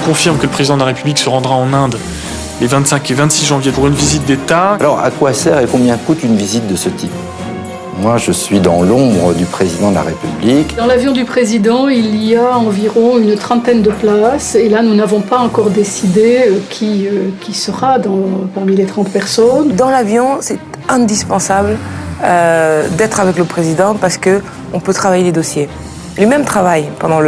confirme que le président de la République se rendra en Inde les 25 et 26 janvier pour une visite d'État. Alors, à quoi sert et combien coûte une visite de ce type ? Moi, je suis dans l'ombre du président de la République. Dans l'avion du président, il y a environ une trentaine de places. Et là, nous n'avons pas encore décidé qui sera parmi les 30 personnes. Dans l'avion, c'est indispensable d'être avec le président parce qu'on peut travailler les dossiers. Lui-même travaille pendant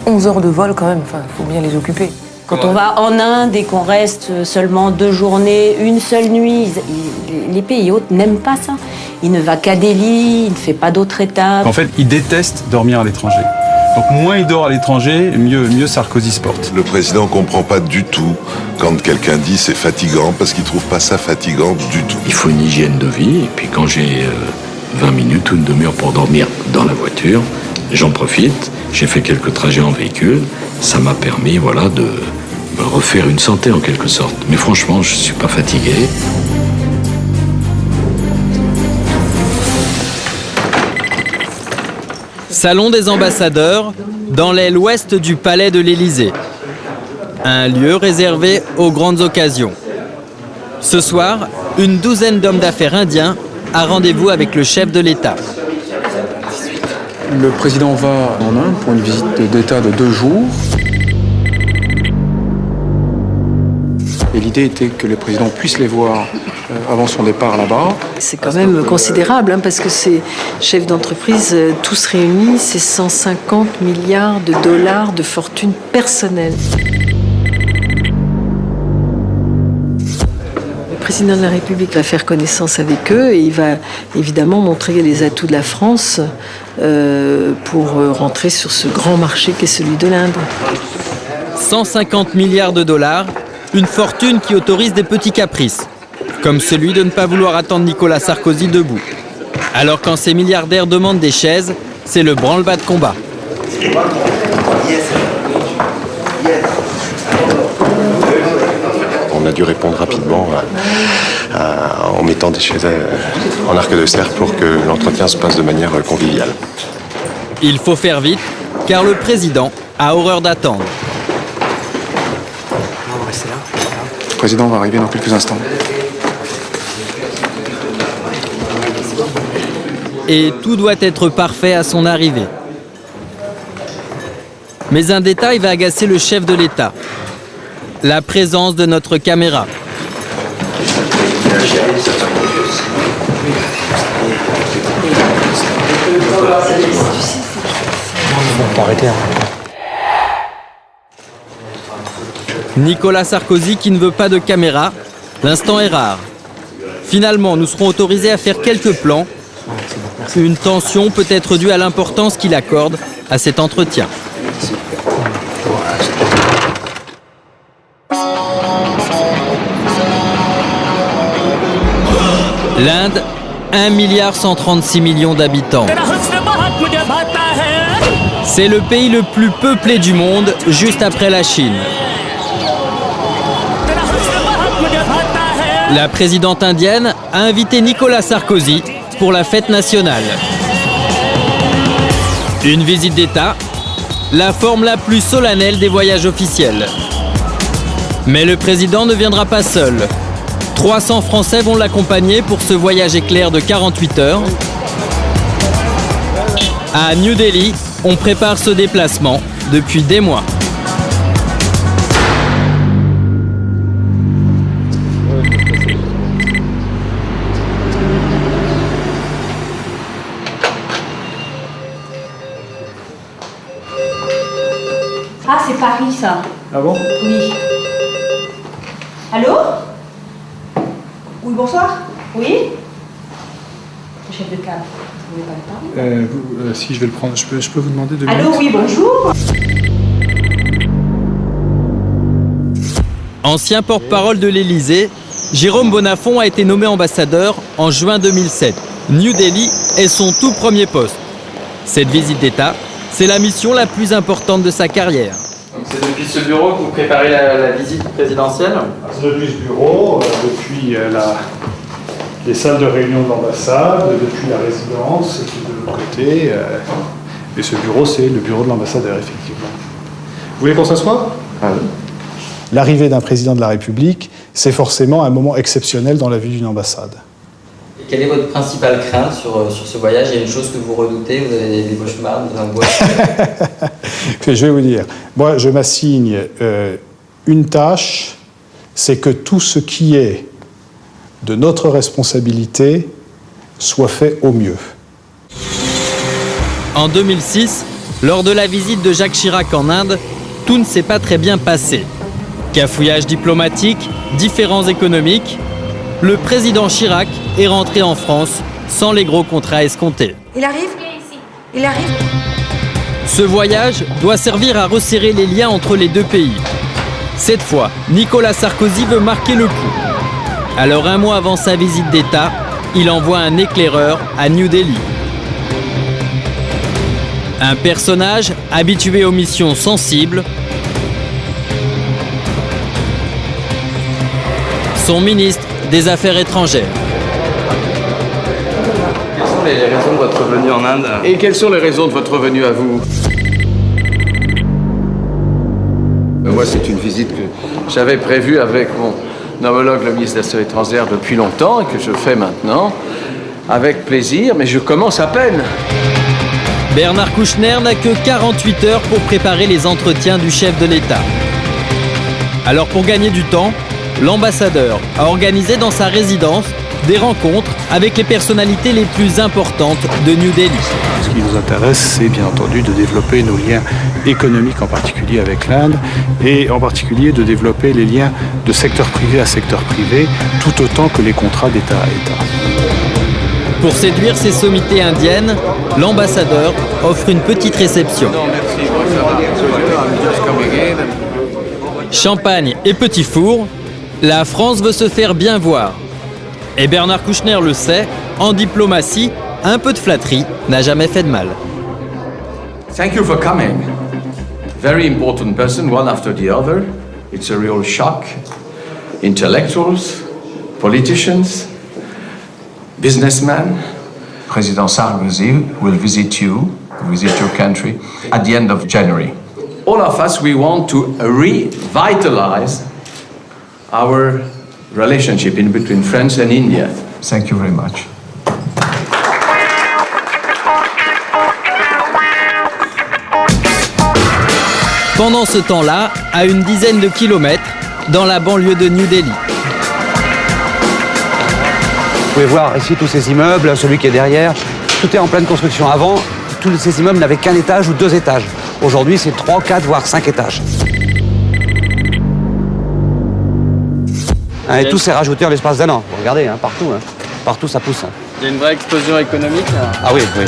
11 heures de vol quand même, il faut bien les occuper. Quand on va en Inde et qu'on reste seulement 2 journées, une seule nuit, les pays hôtes n'aiment pas ça. Il ne va qu'à Delhi, il ne fait pas d'autres étapes. En fait, il déteste dormir à l'étranger. Donc moins il dort à l'étranger, mieux Sarkozy se porte. Le président ne comprend pas du tout quand quelqu'un dit c'est fatigant, parce qu'il ne trouve pas ça fatigant du tout. Il faut une hygiène de vie, et puis quand j'ai 20 minutes ou une demi-heure pour dormir dans la voiture, j'en profite. J'ai fait quelques trajets en véhicule, ça m'a permis de me refaire une santé en quelque sorte. Mais franchement, je ne suis pas fatigué. Salon des ambassadeurs, dans l'aile ouest du palais de l'Élysée. Un lieu réservé aux grandes occasions. Ce soir, une douzaine d'hommes d'affaires indiens a rendez-vous avec le chef de l'État. Le président va en Inde pour une visite d'État de 2 jours. Et l'idée était que le président puisse les voir avant son départ là-bas. C'est quand même considérable, parce que ces chefs d'entreprise, tous réunis, c'est 150 milliards de dollars de fortune personnelle. Le président de la République va faire connaissance avec eux et il va évidemment montrer les atouts de la France pour rentrer sur ce grand marché qu'est celui de l'Inde. 150 milliards de dollars, une fortune qui autorise des petits caprices, comme celui de ne pas vouloir attendre Nicolas Sarkozy debout. Alors quand ces milliardaires demandent des chaises, c'est le branle-bas de combat. On a dû répondre rapidement en mettant des chaises en arc de cercle pour que l'entretien se passe de manière conviviale. Il faut faire vite, car le président a horreur d'attendre. Le président va arriver dans quelques instants. Et tout doit être parfait à son arrivée. Mais un détail va agacer le chef de l'État. La présence de notre caméra. Nicolas Sarkozy qui ne veut pas de caméra, l'instant est rare. Finalement, nous serons autorisés à faire quelques plans. Une tension peut être due à l'importance qu'il accorde à cet entretien. L'Inde, 1,136 milliard d'habitants. C'est le pays le plus peuplé du monde, juste après la Chine. La présidente indienne a invité Nicolas Sarkozy pour la fête nationale. Une visite d'État, la forme la plus solennelle des voyages officiels. Mais le président ne viendra pas seul. 300 Français vont l'accompagner pour ce voyage éclair de 48 heures. À New Delhi, on prépare ce déplacement depuis des mois. Ah, c'est Paris, ça. Ah bon ? Oui. Allô? Oui, bonsoir. Oui? Le chef de cab, vous voulez pas le parler? Si je vais le prendre, je peux vous demander 2 minutes. Allô, oui, bonjour. Ancien porte-parole de l'Élysée, Jérôme Bonnafont a été nommé ambassadeur en juin 2007. New Delhi est son tout premier poste. Cette visite d'État, c'est la mission la plus importante de sa carrière. C'est depuis ce bureau que vous préparez la visite présidentielle? C'est depuis ce bureau, depuis les salles de réunion de l'ambassade, depuis la résidence qui est de l'autre côté. Et ce bureau, c'est le bureau de l'ambassadeur, effectivement. Vous voulez qu'on s'assoie? Ah oui. l'arrivée d'un président de la République, c'est forcément un moment exceptionnel dans la vie d'une ambassade. Et quelle est votre principale crainte sur ce voyage? Il y a une chose que vous redoutez, vous avez des cauchemars, des angoisses? Je vais vous dire, moi je m'assigne une tâche, c'est que tout ce qui est de notre responsabilité soit fait au mieux. En 2006, lors de la visite de Jacques Chirac en Inde, tout ne s'est pas très bien passé. Cafouillage diplomatique, différends économiques, le président Chirac est rentré en France sans les gros contrats escomptés. Il arrive? Il arrive? Ce voyage doit servir à resserrer les liens entre les deux pays. Cette fois, Nicolas Sarkozy veut marquer le coup. Alors 1 mois avant sa visite d'État, il envoie un éclaireur à New Delhi. Un personnage habitué aux missions sensibles, son ministre des Affaires étrangères. Quelles sont les raisons de votre venue en Inde? Et quelles sont les raisons de votre venue à vous? Moi, c'est une visite que j'avais prévue avec mon homologue, le ministre des Affaires étrangères, depuis longtemps et que je fais maintenant avec plaisir, mais je commence à peine. Bernard Kouchner n'a que 48 heures pour préparer les entretiens du chef de l'État. Alors pour gagner du temps, l'ambassadeur a organisé dans sa résidence des rencontres avec les personnalités les plus importantes de New Delhi. Ce qui nous intéresse, c'est bien entendu de développer nos liens économiques, en particulier avec l'Inde, et en particulier de développer les liens de secteur privé à secteur privé, tout autant que les contrats d'État à État. Pour séduire ces sommités indiennes, l'ambassadeur offre une petite réception. Champagne et petit four, la France veut se faire bien voir. Et Bernard Kouchner le sait, en diplomatie, un peu de flatterie n'a jamais fait de mal. Thank you for coming. Very important person, one after the other. It's a real shock. Intellectuals, politicians, businessmen. President Sarkozy will visit your country at the end of January. All of us, we want to revitalize our relationship in between France and India. Thank you very much. Pendant ce temps-là, à une dizaine de kilomètres, dans la banlieue de New Delhi. Vous pouvez voir ici tous ces immeubles, celui qui est derrière, tout est en pleine construction. Avant, tous ces immeubles n'avaient qu'un étage ou 2 étages. Aujourd'hui, c'est 3, 4, voire 5 étages. Et tout s'est rajouté en l'espace d'1 an. Regardez, partout. Partout, ça pousse. Il y a une vraie explosion économique. Ah oui, oui.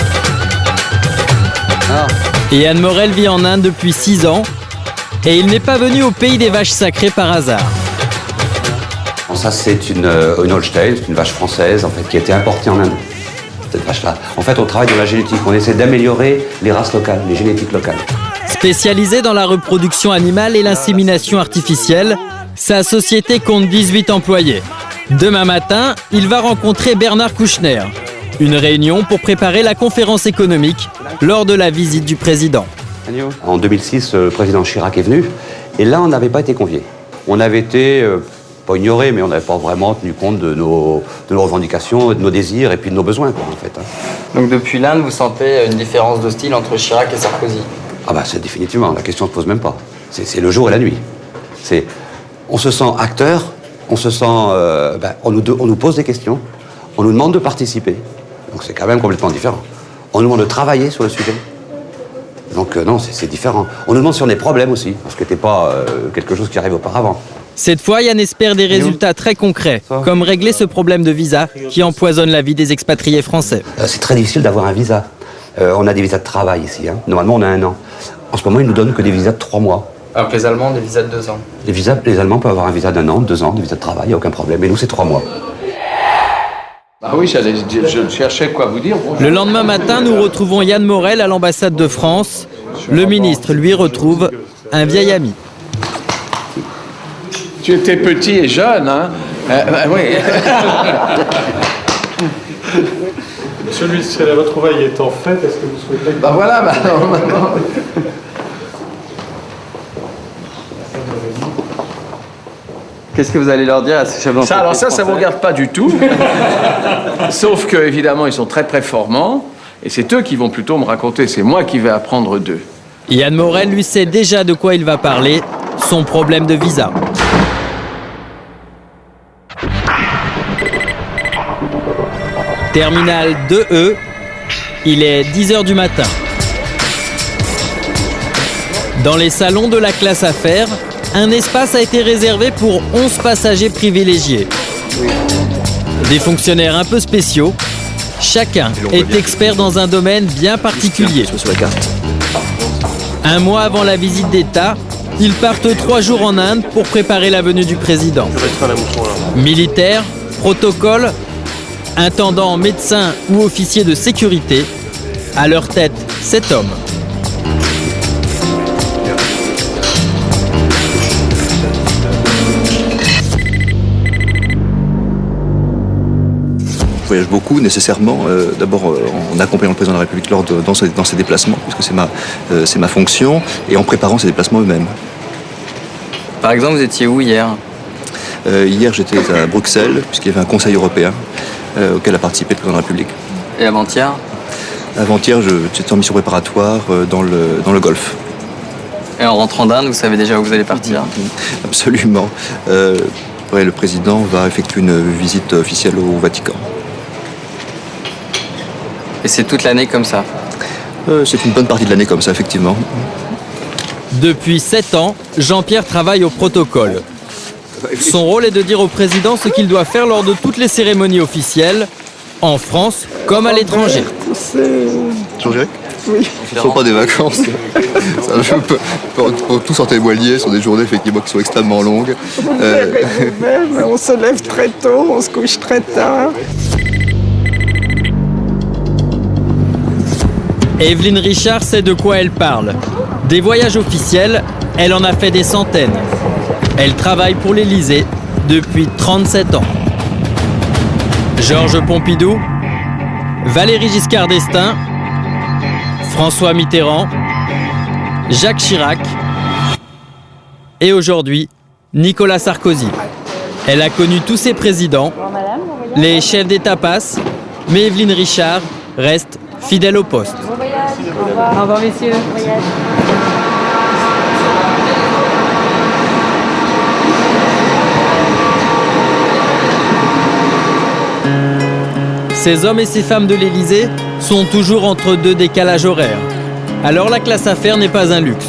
Ah. Et Anne Morel vit en Inde depuis 6 ans. Et il n'est pas venu au pays des vaches sacrées par hasard. Bon, ça, c'est une Holstein, c'est une vache française en fait, qui a été importée en Inde. Cette vache-là. En fait, on travaille dans la génétique. On essaie d'améliorer les races locales, les génétiques locales. Spécialisée dans la reproduction animale et l'insémination artificielle, sa société compte 18 employés. Demain matin, il va rencontrer Bernard Kouchner. Une réunion pour préparer la conférence économique lors de la visite du président. En 2006, le président Chirac est venu. Et là, on n'avait pas été conviés. On avait été, pas ignorés, mais on n'avait pas vraiment tenu compte de nos revendications, de nos désirs et puis de nos besoins, quoi, en fait. Donc depuis l'Inde, vous sentez une différence de style entre Chirac et Sarkozy? Ah bah c'est définitivement, la question ne se pose même pas. C'est le jour et la nuit. On se sent acteur, on se sent... on nous pose des questions, on nous demande de participer. Donc c'est quand même complètement différent. On nous demande de travailler sur le sujet. Donc non, c'est différent. On nous demande si on a des problèmes aussi, ce qui n'était pas quelque chose qui arrive auparavant. Cette fois, Yann espère des résultats très concrets, comme régler ce problème de visa qui empoisonne la vie des expatriés français. C'est très difficile d'avoir un visa. On a des visas de travail ici. Normalement, on a 1 an. En ce moment, ils nous donnent que des visas de 3 mois. Alors que les Allemands, des visas de 2 ans. Les Allemands peuvent avoir un visa d'1 an, 2 ans, des visas de travail, il n'y a aucun problème. Et nous, c'est 3 mois. Ah oui, je cherchais quoi vous dire. Le lendemain matin, nous retrouvons Yann Morel à l'ambassade de France. Le ministre lui retrouve un vieil ami. Tu étais petit et jeune, hein? Oui. Monsieur le ministre, la retrouvaille étant faite, est-ce que vous souhaitez... Bah voilà, maintenant. Qu'est-ce que vous allez leur dire à ces chefs d'entreprise? Alors ça ne vous regarde pas du tout. Sauf que, évidemment, ils sont très performants. Et c'est eux qui vont plutôt me raconter. C'est moi qui vais apprendre d'eux. Yann Morel, lui, sait déjà de quoi il va parler, son problème de visa. Terminal 2E, il est 10h du matin. Dans les salons de la classe affaires, un espace a été réservé pour 11 passagers privilégiés. Des fonctionnaires un peu spéciaux, chacun est expert dans un domaine bien particulier. Un mois avant la visite d'État, ils partent 3 jours en Inde pour préparer la venue du président. Militaires, protocole, intendants, médecins ou officiers de sécurité, à leur tête 7 hommes. Je voyage beaucoup, nécessairement, d'abord en accompagnant le président de la République dans ses déplacements, puisque c'est ma fonction, et en préparant ses déplacements eux-mêmes. Par exemple, vous étiez où hier? Hier, j'étais à Bruxelles, puisqu'il y avait un conseil européen auquel a participé le président de la République. Et avant-hier? Avant-hier, j'étais en mission préparatoire dans le Golfe. Et en rentrant d'Inde, vous savez déjà où vous allez partir? Absolument. Le président va effectuer une visite officielle au Vatican. Et c'est toute l'année comme ça? C'est une bonne partie de l'année comme ça, effectivement. Depuis 7 ans, Jean-Pierre travaille au protocole. Son rôle est de dire au président ce qu'il doit faire lors de toutes les cérémonies officielles, en France comme à l'étranger. Jean-Jacques? Oui. Ce ne sont pas des vacances. Tous en témoigner, ce sont des journées effectivement qui sont extrêmement longues. On se lève très tôt, on se couche très tard. Evelyne Richard sait de quoi elle parle. Des voyages officiels, elle en a fait des centaines. Elle travaille pour l'Élysée depuis 37 ans. Georges Pompidou, Valéry Giscard d'Estaing, François Mitterrand, Jacques Chirac et aujourd'hui Nicolas Sarkozy. Elle a connu tous ces présidents. Les chefs d'État passent, mais Evelyne Richard reste fidèle au poste. Au revoir, messieurs. Ces hommes et ces femmes de l'Élysée sont toujours entre 2 décalages horaires. Alors la classe affaires n'est pas un luxe.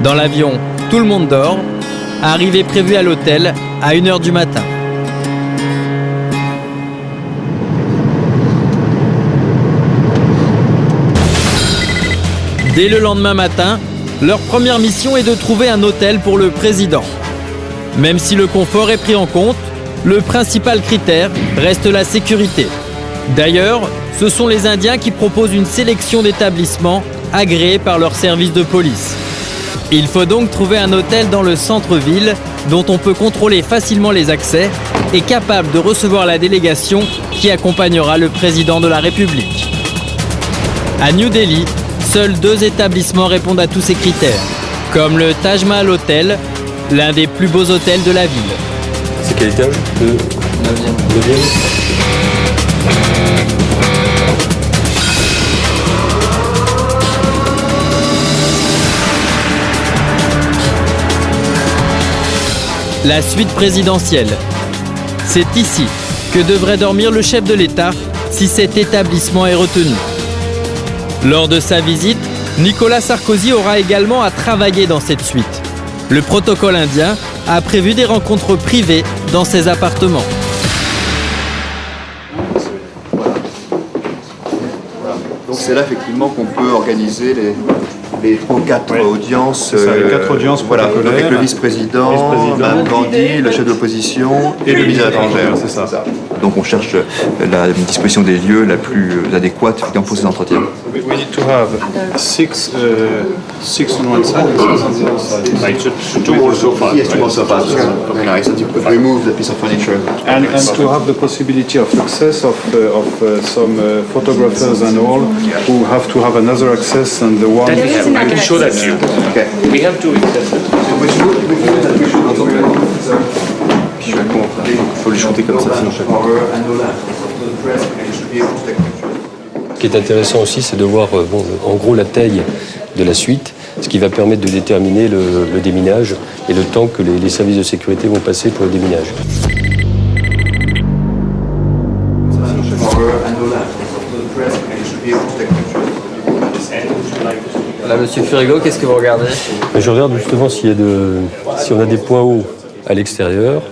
Dans l'avion, tout le monde dort. Arrivée prévue à l'hôtel à 1h du matin. Dès le lendemain matin, leur première mission est de trouver un hôtel pour le président. Même si le confort est pris en compte, le principal critère reste la sécurité. D'ailleurs, ce sont les Indiens qui proposent une sélection d'établissements agréés par leur service de police. Il faut donc trouver un hôtel dans le centre-ville dont on peut contrôler facilement les accès et capable de recevoir la délégation qui accompagnera le président de la République. À New Delhi, seuls 2 établissements répondent à tous ces critères, comme le Taj Mahal Hotel, l'un des plus beaux hôtels de la ville. C'est quel étage? Le 9e. La suite présidentielle. C'est ici que devrait dormir le chef de l'État si cet établissement est retenu. Lors de sa visite, Nicolas Sarkozy aura également à travailler dans cette suite. Le protocole indien a prévu des rencontres privées dans ses appartements. Donc c'est là effectivement qu'on peut organiser les 3 ou 4 audiences. Les 4 audiences protocolaires. Avec le vice-président, Mme Gandhi, le chef de l'opposition et le ministre des Affaires étrangères. C'est ça. Donc on cherche la disposition des lieux la plus adéquate pour ces entretiens. We need to have six on one side and 6 on the other side. Right, so 2 more sofas. Yes, 2 more sofas. Very nice. And you could remove the piece of furniture. And to have the possibility of access of some photographers and all who have to have another access than the one. I can show that to you. Okay. We have 2 accesses. Puis je suis un con, il faut les shooter comme ça, sinon je sais pas. Ce qui est intéressant aussi, c'est de voir en gros la taille de la suite, ce qui va permettre de déterminer le déminage et le temps que les services de sécurité vont passer pour le déminage. Là, monsieur Furigo, qu'est-ce que vous regardez? Je regarde justement si on a des points hauts à l'extérieur,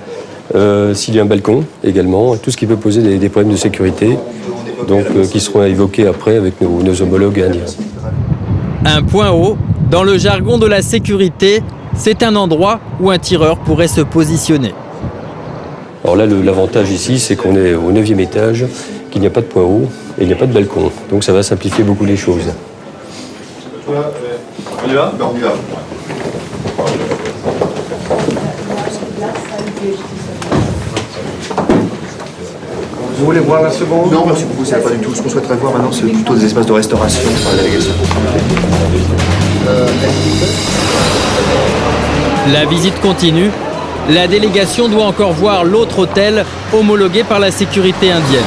s'il y a un balcon également, tout ce qui peut poser des problèmes de sécurité, donc qui seront évoqués après avec nos homologues indiens. Un point haut, dans le jargon de la sécurité, c'est un endroit où un tireur pourrait se positionner. Alors là, l'avantage ici, c'est qu'on est au 9e étage, qu'il n'y a pas de point haut et il n'y a pas de balcon. Donc ça va simplifier beaucoup les choses. On y va? On y va. Vous voulez voir la seconde? Non, merci beaucoup, c'est pas du tout. Ce qu'on souhaiterait voir maintenant, c'est plutôt des espaces de restauration pour la délégation. La visite continue. La délégation doit encore voir l'autre hôtel homologué par la sécurité indienne.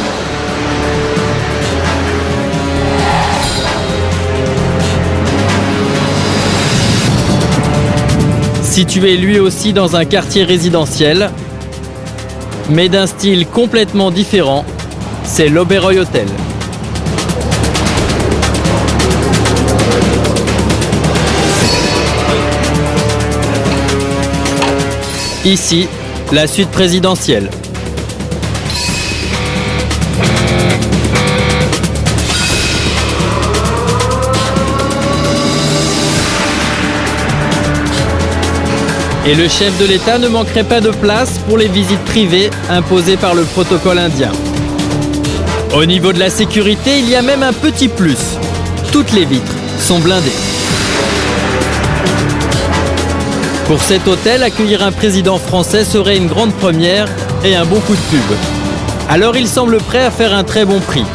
Situé lui aussi dans un quartier résidentiel, mais d'un style complètement différent, c'est l'Oberoi Hotel. Ici, la suite présidentielle. Et le chef de l'État ne manquerait pas de place pour les visites privées imposées par le protocole indien. Au niveau de la sécurité, il y a même un petit plus. Toutes les vitres sont blindées. Pour cet hôtel, accueillir un président français serait une grande première et un bon coup de pub. Alors il semble prêt à faire un très bon prix.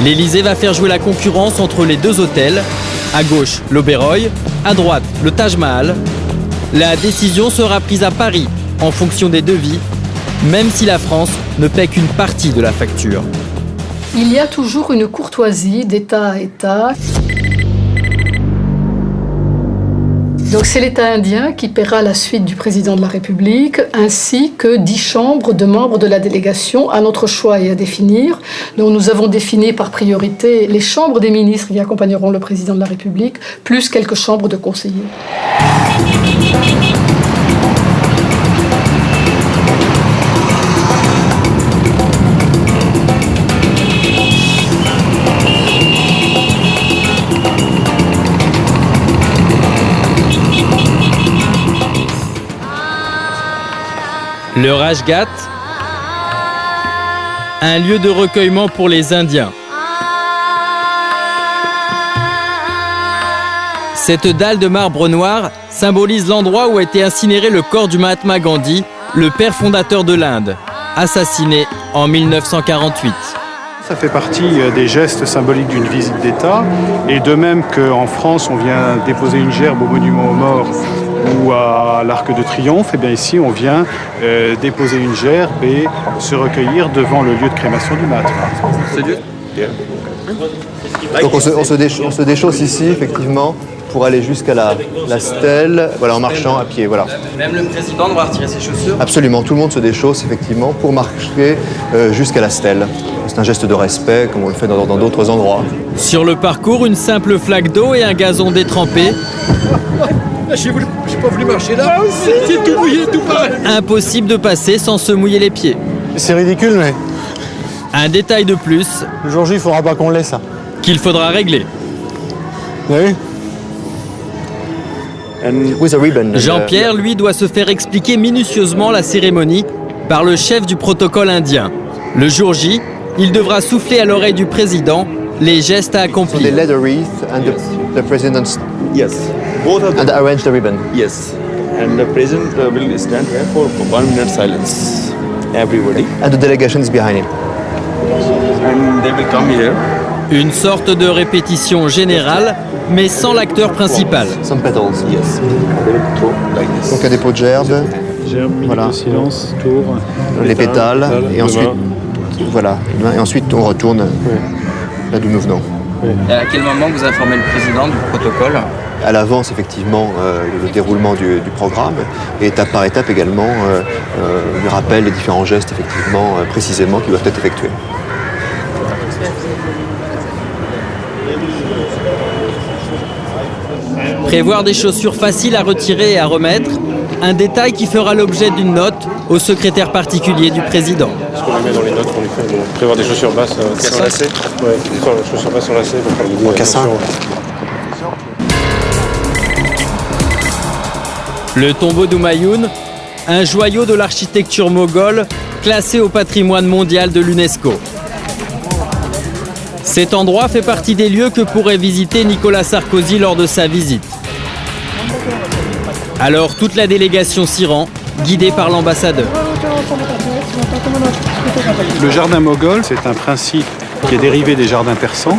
L'Élysée va faire jouer la concurrence entre les deux hôtels. À gauche, l'Oberoi, à droite, le Taj Mahal. La décision sera prise à Paris, en fonction des devis, même si la France ne paie qu'une partie de la facture. Il y a toujours une courtoisie d'État à État. Donc c'est l'État indien qui paiera la suite du président de la République, ainsi que 10 chambres de membres de la délégation à notre choix et à définir. Donc nous avons défini par priorité les chambres des ministres qui accompagneront le président de la République, plus quelques chambres de conseillers. Le Rajghat, un lieu de recueillement pour les Indiens. Cette dalle de marbre noir symbolise l'endroit où a été incinéré le corps du Mahatma Gandhi, le père fondateur de l'Inde, assassiné en 1948. Ça fait partie des gestes symboliques d'une visite d'État. Et de même qu'en France, on vient déposer une gerbe au monument aux morts ou à l'Arc de Triomphe, et bien ici, on vient déposer une gerbe et se recueillir devant le lieu de crémation du Mahatma. C'est Dieu. Donc on se déchausse ici, effectivement, pour aller jusqu'à la stèle, voilà, en marchant à pied, voilà. Même le président devra retirer ses chaussures? Absolument, tout le monde se déchausse, effectivement, pour marcher jusqu'à la stèle. C'est un geste de respect, comme on le fait dans d'autres endroits. Sur le parcours, une simple flaque d'eau et un gazon détrempé. J'ai pas voulu marcher là, c'est tout mouillé, tout pareil. Impossible de passer sans se mouiller les pieds. C'est ridicule, mais... Un détail de plus. Le jour J, il faudra pas qu'on l'ait, ça. Qu'il faudra régler. Oui. Jean-Pierre, lui, doit se faire expliquer minutieusement la cérémonie par le chef du protocole indien. Le jour J, il devra souffler à l'oreille du président les gestes à accomplir. So they led a wreath and the president Both of them. and arranged the ribbon. Yes. And the president will stand here for 1 minute silence. Everybody. And the delegation is behind him. And they will come here Une sorte de répétition générale, mais sans l'acteur principal. Donc un dépôt de gerbe, voilà. Silence, tour. Les pétales, et ensuite, voilà. Et ensuite on retourne là d'où nous venons. Et à quel moment vous informez le président du protocole? À l'avance, effectivement, le déroulement du programme, et étape par étape également, lui rappelle les différents gestes, effectivement, précisément, qui doivent être effectués. Prévoir des chaussures faciles à retirer et à remettre, un détail qui fera l'objet d'une note au secrétaire particulier du président. Ce qu'on met dans les notes qu'on lui fait, prévoir des chaussures basses sans lacets. Oui, chaussures basses sans lacets pour faire le cassin. Le tombeau d'Humayun, un joyau de l'architecture moghole classé au patrimoine mondial de l'UNESCO. Cet endroit fait partie des lieux que pourrait visiter Nicolas Sarkozy lors de sa visite. Alors toute la délégation s'y rend, guidée par l'ambassadeur. Le jardin moghol, c'est un principe qui est dérivé des jardins persans,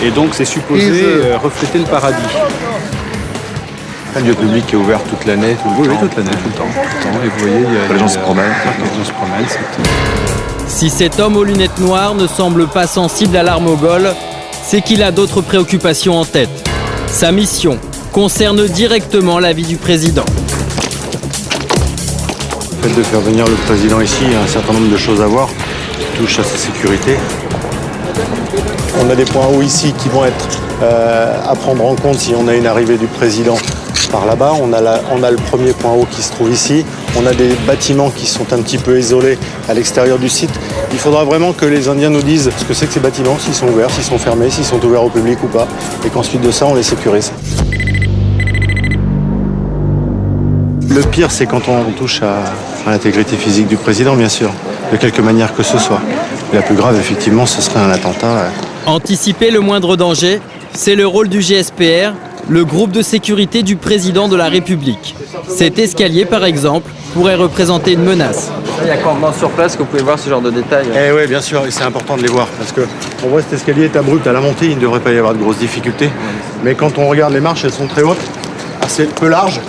et donc c'est supposé refléter le paradis. Un lieu public qui est ouvert toute l'année, tout le temps. Oui, toute l'année, tout le temps. Et vous voyez, les gens se promènent. Si cet homme aux lunettes noires ne semble pas sensible à l'art moghol, c'est qu'il a d'autres préoccupations en tête. Sa mission concerne directement la vie du président. Le fait de faire venir le président ici, il y a un certain nombre de choses à voir qui touchent à sa sécurité. On a des points hauts ici qui vont être à prendre en compte si on a une arrivée du président par là-bas. On a le premier point haut qui se trouve ici. On a des bâtiments qui sont un petit peu isolés à l'extérieur du site. Il faudra vraiment que les Indiens nous disent ce que c'est que ces bâtiments, s'ils sont ouverts, s'ils sont fermés, s'ils sont ouverts au public ou pas. Et qu'ensuite de ça, on les sécurise. Le pire, c'est quand on touche à l'intégrité physique du président, bien sûr, de quelque manière que ce soit. Et la plus grave, effectivement, ce serait un attentat. Anticiper le moindre danger, c'est le rôle du GSPR, le groupe de sécurité du président de la République. Cet escalier, par exemple, pourrait représenter une menace. Il y a quand sur place que vous pouvez voir ce genre de détails. Eh oui, bien sûr, et c'est important de les voir, parce qu'on voit cet escalier est abrupt à la montée, il ne devrait pas y avoir de grosses difficultés. Mais quand on regarde les marches, elles sont très hautes, assez peu larges.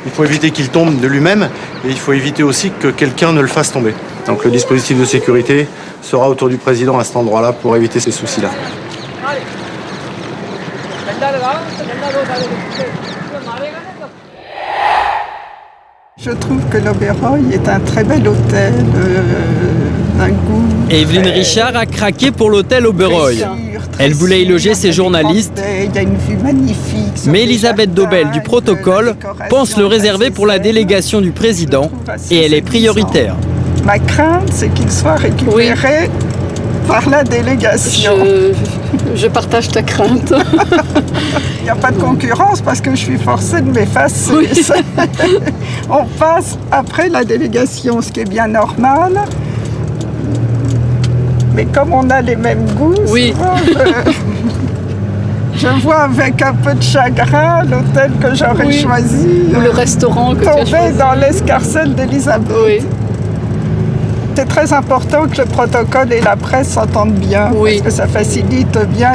Il faut éviter qu'il tombe de lui-même, et il faut éviter aussi que quelqu'un ne le fasse tomber. Donc le dispositif de sécurité sera autour du président à cet endroit-là pour éviter ces soucis-là. Je trouve que l'Oberoi est un très bel hôtel, d'un goût. Evelyne Richard a craqué pour l'hôtel Oberoi. Elle voulait y loger ses journalistes, Il y a une vue magnifique. mais Elisabeth Dobel du protocole pense le réserver pour la délégation du président et elle est prioritaire. Ma crainte, c'est qu'il soit récupéré par la délégation. Je partage ta crainte. Il n'y a pas de concurrence parce que je suis forcée de m'effacer. Oui. On passe après la délégation, ce qui est bien normal. Mais comme on a les mêmes goûts, oui. Souvent, je vois avec un peu de chagrin l'hôtel que j'aurais choisi. Ou le restaurant que tu as choisi. Tomber dans l'escarcelle d'Elisabeth. Oui. C'est très important que le protocole et la presse s'entendent bien, parce que ça facilite bien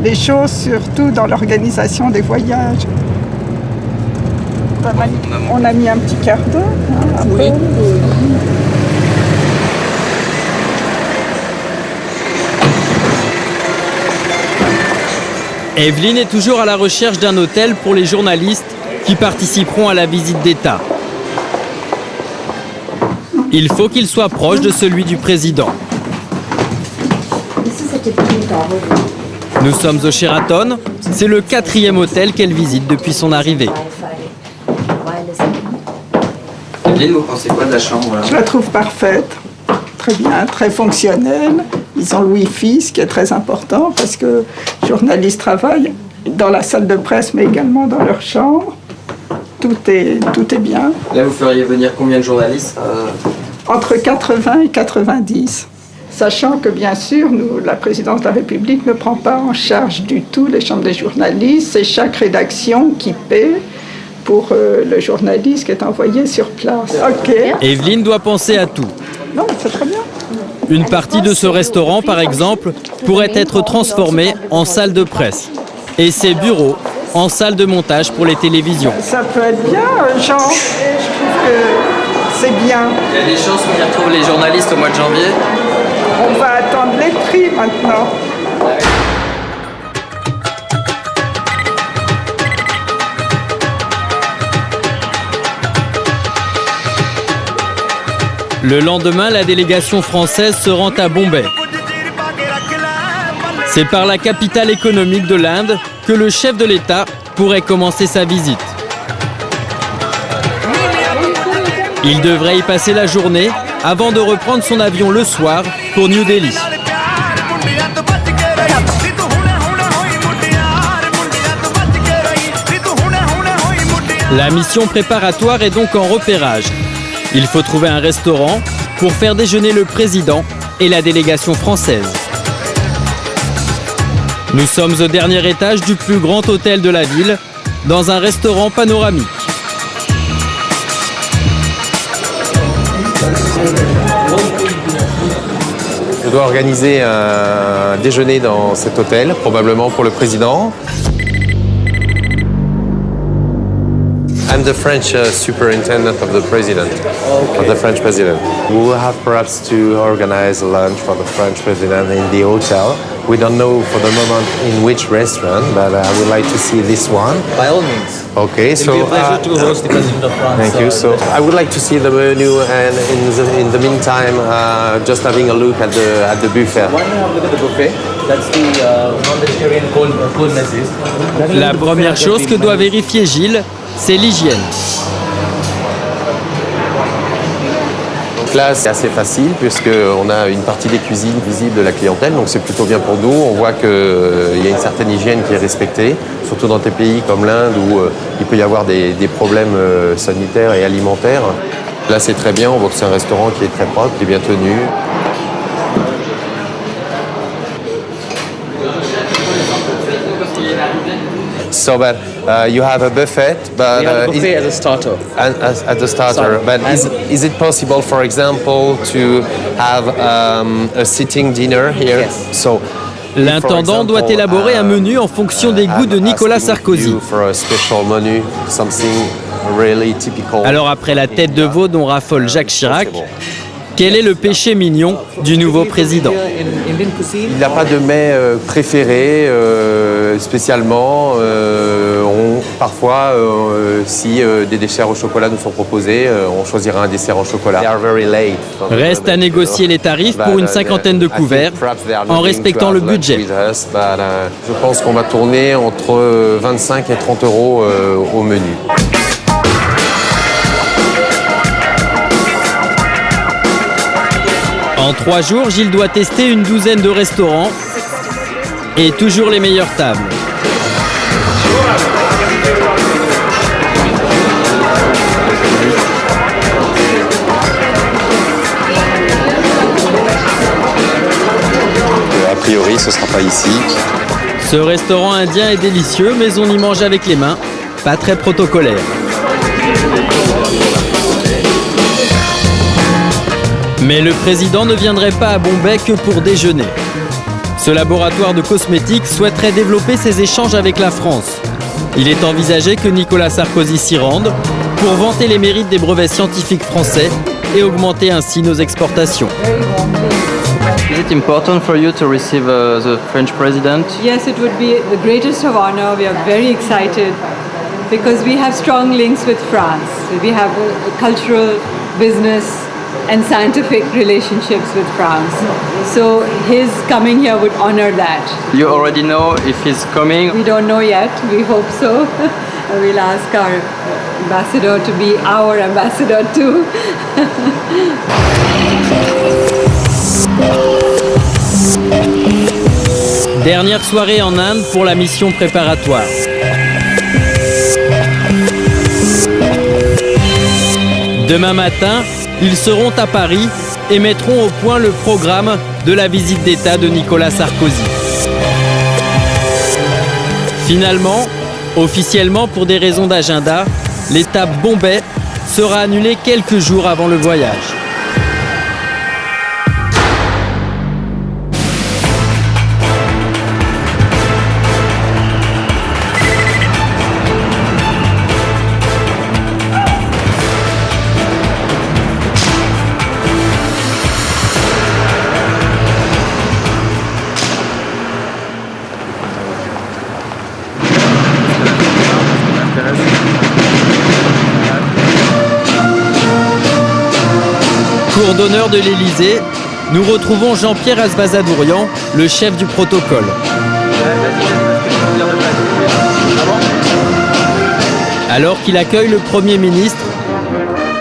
les choses, surtout dans l'organisation des voyages. On a mis un petit quart d'heure. Oui. Evelyne est toujours à la recherche d'un hôtel pour les journalistes qui participeront à la visite d'État. Il faut qu'il soit proche de celui du président. Nous sommes au Sheraton. C'est le 4e hôtel qu'elle visite depuis son arrivée. Evelyne, vous pensez quoi de la chambre là ? Je la trouve parfaite, très bien, très fonctionnelle. Ils ont le Wi-Fi, ce qui est très important parce que les journalistes travaillent dans la salle de presse, mais également dans leur chambre. Tout est bien. Là, vous feriez venir combien de journalistes ? Entre 80 et 90. Sachant que, bien sûr, la présidence de la République ne prend pas en charge du tout les chambres des journalistes. C'est chaque rédaction qui paie pour le journaliste qui est envoyé sur place. OK. Evelyne doit penser à tout. Non, c'est très bien. Une partie de ce restaurant, par exemple, pourrait être transformée en salle de presse et ses bureaux en salle de montage pour les télévisions. Ça peut être bien, Jean. Je trouve que c'est bien. Il y a des chances qu'on y retrouve les journalistes au mois de janvier. On va attendre les prix maintenant. Le lendemain, la délégation française se rend à Bombay. C'est par la capitale économique de l'Inde que le chef de l'État pourrait commencer sa visite. Il devrait y passer la journée avant de reprendre son avion le soir pour New Delhi. La mission préparatoire est donc en repérage. Il faut trouver un restaurant pour faire déjeuner le président et la délégation française. Nous sommes au dernier étage du plus grand hôtel de la ville, dans un restaurant panoramique. Je dois organiser un déjeuner dans cet hôtel, probablement pour le président. I'm the French superintendent of the president, of the French president. We will have perhaps to organize a lunch for the French president in the hotel. We don't know for the moment in which restaurant, but I would like to see this one. By all means. Okay, so it will be a pleasure to host the president of France. Thank you. So I would like to see the menu, and in the meantime, just having a look at the buffet. Why don't you have a look at the buffet? That's the non-vegetarian cold messes. La première chose que doit vérifier Gilles, c'est l'hygiène. Donc là, c'est assez facile puisqu'on a une partie des cuisines visibles de la clientèle, donc c'est plutôt bien pour nous. On voit qu'il y a une certaine hygiène qui est respectée, surtout dans des pays comme l'Inde où il peut y avoir des problèmes sanitaires et alimentaires. Là, c'est très bien, on voit que c'est un restaurant qui est très propre, qui est bien tenu. So, but you have a buffet, but we have a buffet as a starter. As a starter, Sorry. but is it possible, for example, to have a sitting dinner here? Yes. So, l'intendant doit élaborer un menu en fonction des goûts de Nicolas Sarkozy. Alors après la tête de veau dont raffole Jacques Chirac, quel est le péché mignon du nouveau président? Il n'a pas de mets préféré spécialement. Parfois, si des desserts au chocolat nous sont proposés, on choisira un dessert au chocolat. Reste à négocier les tarifs pour une cinquantaine de couverts en respectant le budget. Je pense qu'on va tourner entre 25 et 30 euros au menu. En 3 jours, Gilles doit tester une douzaine de restaurants et toujours les meilleures tables. A priori, ce ne sera pas ici. Ce restaurant indien est délicieux, mais on y mange avec les mains, pas très protocolaire. Mais le président ne viendrait pas à Bombay que pour déjeuner. Ce laboratoire de cosmétiques souhaiterait développer ses échanges avec la France. Il est envisagé que Nicolas Sarkozy s'y rende pour vanter les mérites des brevets scientifiques français et augmenter ainsi nos exportations. Is it important for you to receive the French president? Yes, it would be the greatest of honor. We are very excited because we have strong links with France. We have a cultural, business and scientific relationships with France. So his coming here would honor that. You already know if he's coming? We don't know yet. We hope so. We'll ask our ambassador to be our ambassador too. Dernière soirée en Inde pour la mission préparatoire. Demain matin, ils seront à Paris et mettront au point le programme de la visite d'État de Nicolas Sarkozy. Finalement, officiellement pour des raisons d'agenda, l'étape Bombay sera annulée quelques jours avant le voyage. tour d'honneur de l'Élysée, nous retrouvons Jean-Pierre Azbazadourian, le chef du protocole. Alors qu'il accueille le Premier ministre,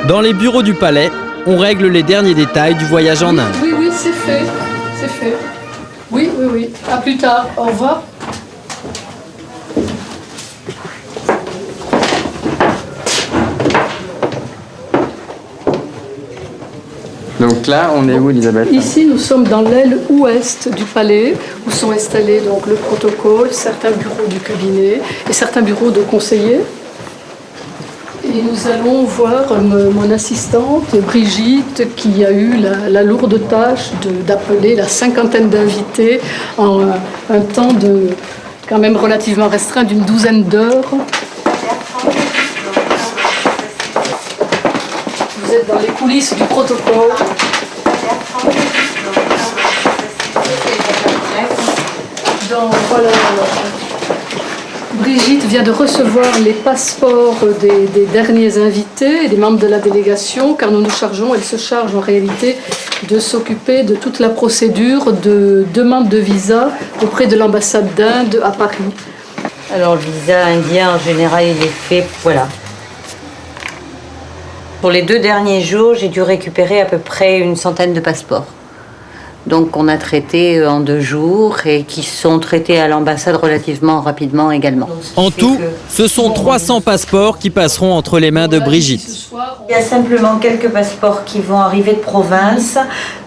dans les bureaux du palais, on règle les derniers détails du voyage en Inde. Oui, oui, c'est fait. C'est fait. Oui, oui, oui. À plus tard. Au revoir. Donc là, on est où, Elisabeth? Ici, nous sommes dans l'aile ouest du palais, où sont installés donc le protocole, certains bureaux du cabinet et certains bureaux de conseillers. Et nous allons voir mon assistante Brigitte qui a eu la lourde tâche d'appeler la cinquantaine d'invités en un temps quand même relativement restreint d'une douzaine d'heures. Vous êtes dans les coulisses du protocole. Donc voilà. Brigitte vient de recevoir les passeports des derniers invités, des membres de la délégation, car elle se charge en réalité de s'occuper de toute la procédure de demande de visa auprès de l'ambassade d'Inde à Paris. Alors le visa indien en général il est fait, voilà. Pour les 2 derniers jours, j'ai dû récupérer à peu près une centaine de passeports. Donc on a traité en 2 jours et qui sont traités à l'ambassade relativement rapidement également. En tout, ce sont 300 passeports qui passeront entre les mains de Brigitte. Il y a simplement quelques passeports qui vont arriver de province.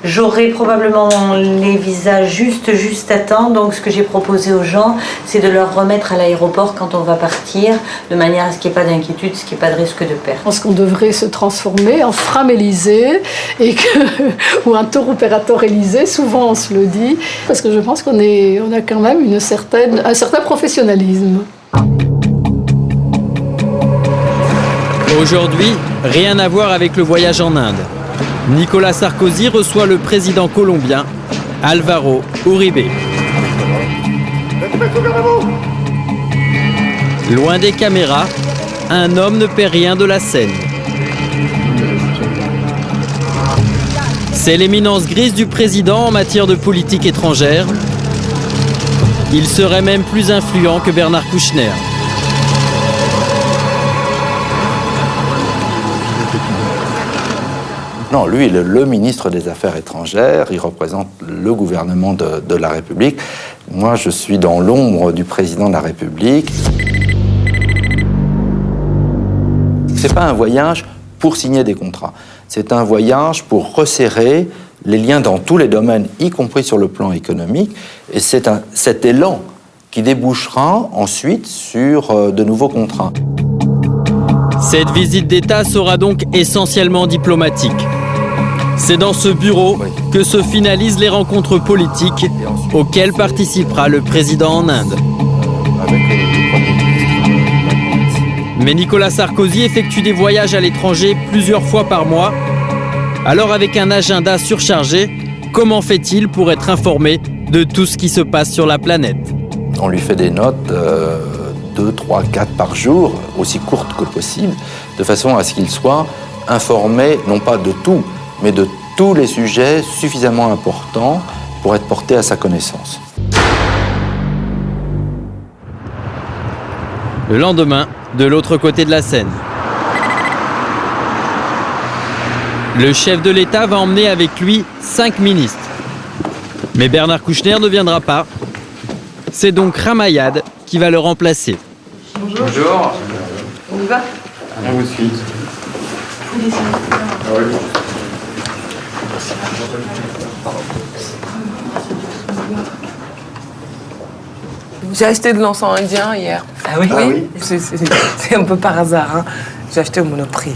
J'aurai probablement les visas juste à temps. Donc ce que j'ai proposé aux gens, c'est de leur remettre à l'aéroport quand on va partir, de manière à ce qu'il n'y ait pas d'inquiétude, ce qu'il n'y ait pas de risque de perte. Je pense qu'on devrait se transformer en Fram Élysée ou un tour opérateur Élysée. Souvent on se le dit, parce que je pense qu'on a quand même un certain professionnalisme. Aujourd'hui, rien à voir avec le voyage en Inde. Nicolas Sarkozy reçoit le président colombien Álvaro Uribe. Loin des caméras, un homme ne perd rien de la scène. C'est l'éminence grise du président en matière de politique étrangère. Il serait même plus influent que Bernard Kouchner. Non, lui, il est le ministre des Affaires étrangères, il représente le gouvernement de la République. Moi, je suis dans l'ombre du président de la République. C'est pas un voyage pour signer des contrats. C'est un voyage pour resserrer les liens dans tous les domaines, y compris sur le plan économique. Et c'est cet élan qui débouchera ensuite sur de nouveaux contrats. Cette visite d'État sera donc essentiellement diplomatique. C'est dans ce bureau que se finalisent les rencontres politiques auxquelles participera le président en Inde. Mais Nicolas Sarkozy effectue des voyages à l'étranger plusieurs fois par mois. Alors avec un agenda surchargé, comment fait-il pour être informé de tout ce qui se passe sur la planète? On lui fait des notes 2, 3, 4 par jour, aussi courtes que possible, de façon à ce qu'il soit informé, non pas de tout, mais de tous les sujets suffisamment importants pour être portés à sa connaissance. Le lendemain, de l'autre côté de la Seine, le chef de l'État va emmener avec lui 5 ministres. Mais Bernard Kouchner ne viendra pas. C'est donc Ramayad qui va le remplacer. Bonjour. Bonjour. On y va? On vous suit. J'ai acheté de l'encens indien hier. Ah oui? Oui. C'est un peu par hasard. Hein. J'ai acheté au Monoprix.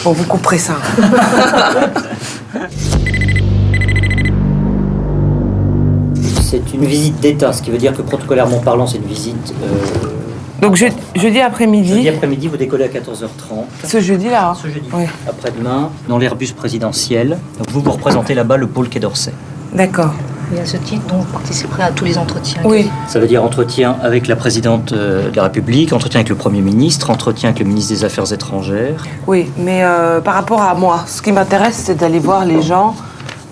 Bon, vous couperez ça. C'est une visite d'État, ce qui veut dire que protocolairement parlant, c'est une visite... Donc jeudi après-midi. Jeudi après-midi, vous décollez à 14h30. Ce jeudi-là. Ce jeudi. Oui. Après-demain, dans l'Airbus présidentiel. Donc vous représentez là-bas le pôle Quai d'Orsay. D'accord. Et à ce titre, donc, vous participerez à tous les entretiens. Oui. Ça veut dire entretien avec la présidente de la République, entretien avec le Premier ministre, entretien avec le ministre des Affaires étrangères. Oui, mais par rapport à moi, ce qui m'intéresse, c'est d'aller voir les gens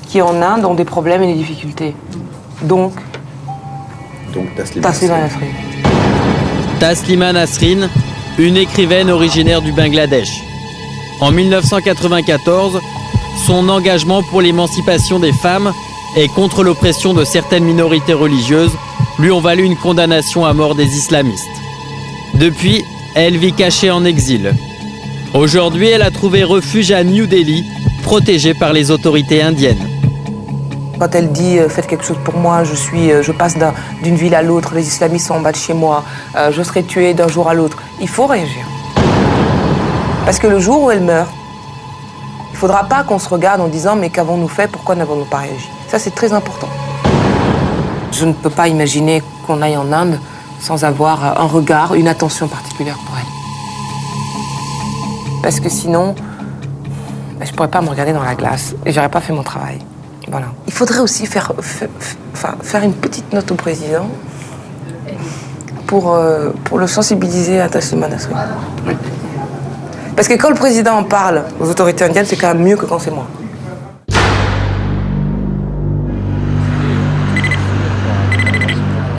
qui en Inde ont des problèmes et des difficultés. Donc Taslima Nasrine. Taslima Nasrine, une écrivaine originaire du Bangladesh. En 1994, son engagement pour l'émancipation des femmes et contre l'oppression de certaines minorités religieuses lui ont valu une condamnation à mort des islamistes. Depuis, elle vit cachée en exil. Aujourd'hui, elle a trouvé refuge à New Delhi, protégée par les autorités indiennes. Quand elle dit « faites quelque chose pour moi, je passe d'une ville à l'autre, les islamistes sont en bas de chez moi, je serai tuée d'un jour à l'autre », il faut réagir. Parce que le jour où elle meurt, il ne faudra pas qu'on se regarde en disant « mais qu'avons-nous fait, pourquoi n'avons-nous pas réagi ?» Ça, c'est très important. Je ne peux pas imaginer qu'on aille en Inde sans avoir un regard, une attention particulière pour elle. Parce que sinon, je ne pourrais pas me regarder dans la glace et je n'aurais pas fait mon travail. Voilà. Il faudrait aussi faire une petite note au président pour le sensibiliser à Taslima Nasrine. Oui. Parce que quand le président en parle aux autorités indiennes, c'est quand même mieux que quand c'est moi.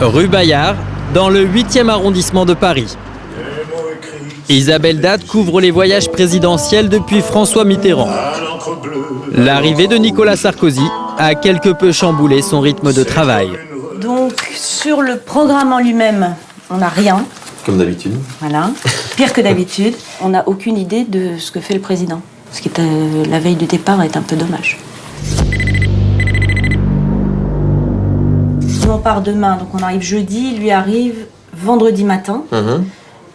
Rue Bayard, dans le 8e arrondissement de Paris. Isabelle Dade couvre les voyages présidentiels depuis François Mitterrand. L'arrivée de Nicolas Sarkozy a quelque peu chamboulé son rythme de travail. Donc, sur le programme en lui-même, on n'a rien. Comme d'habitude. Voilà. Pire que d'habitude. On n'a aucune idée de ce que fait le président. Ce qui est, la veille du départ est un peu dommage. Nous, on part demain, donc on arrive jeudi, lui arrive vendredi matin.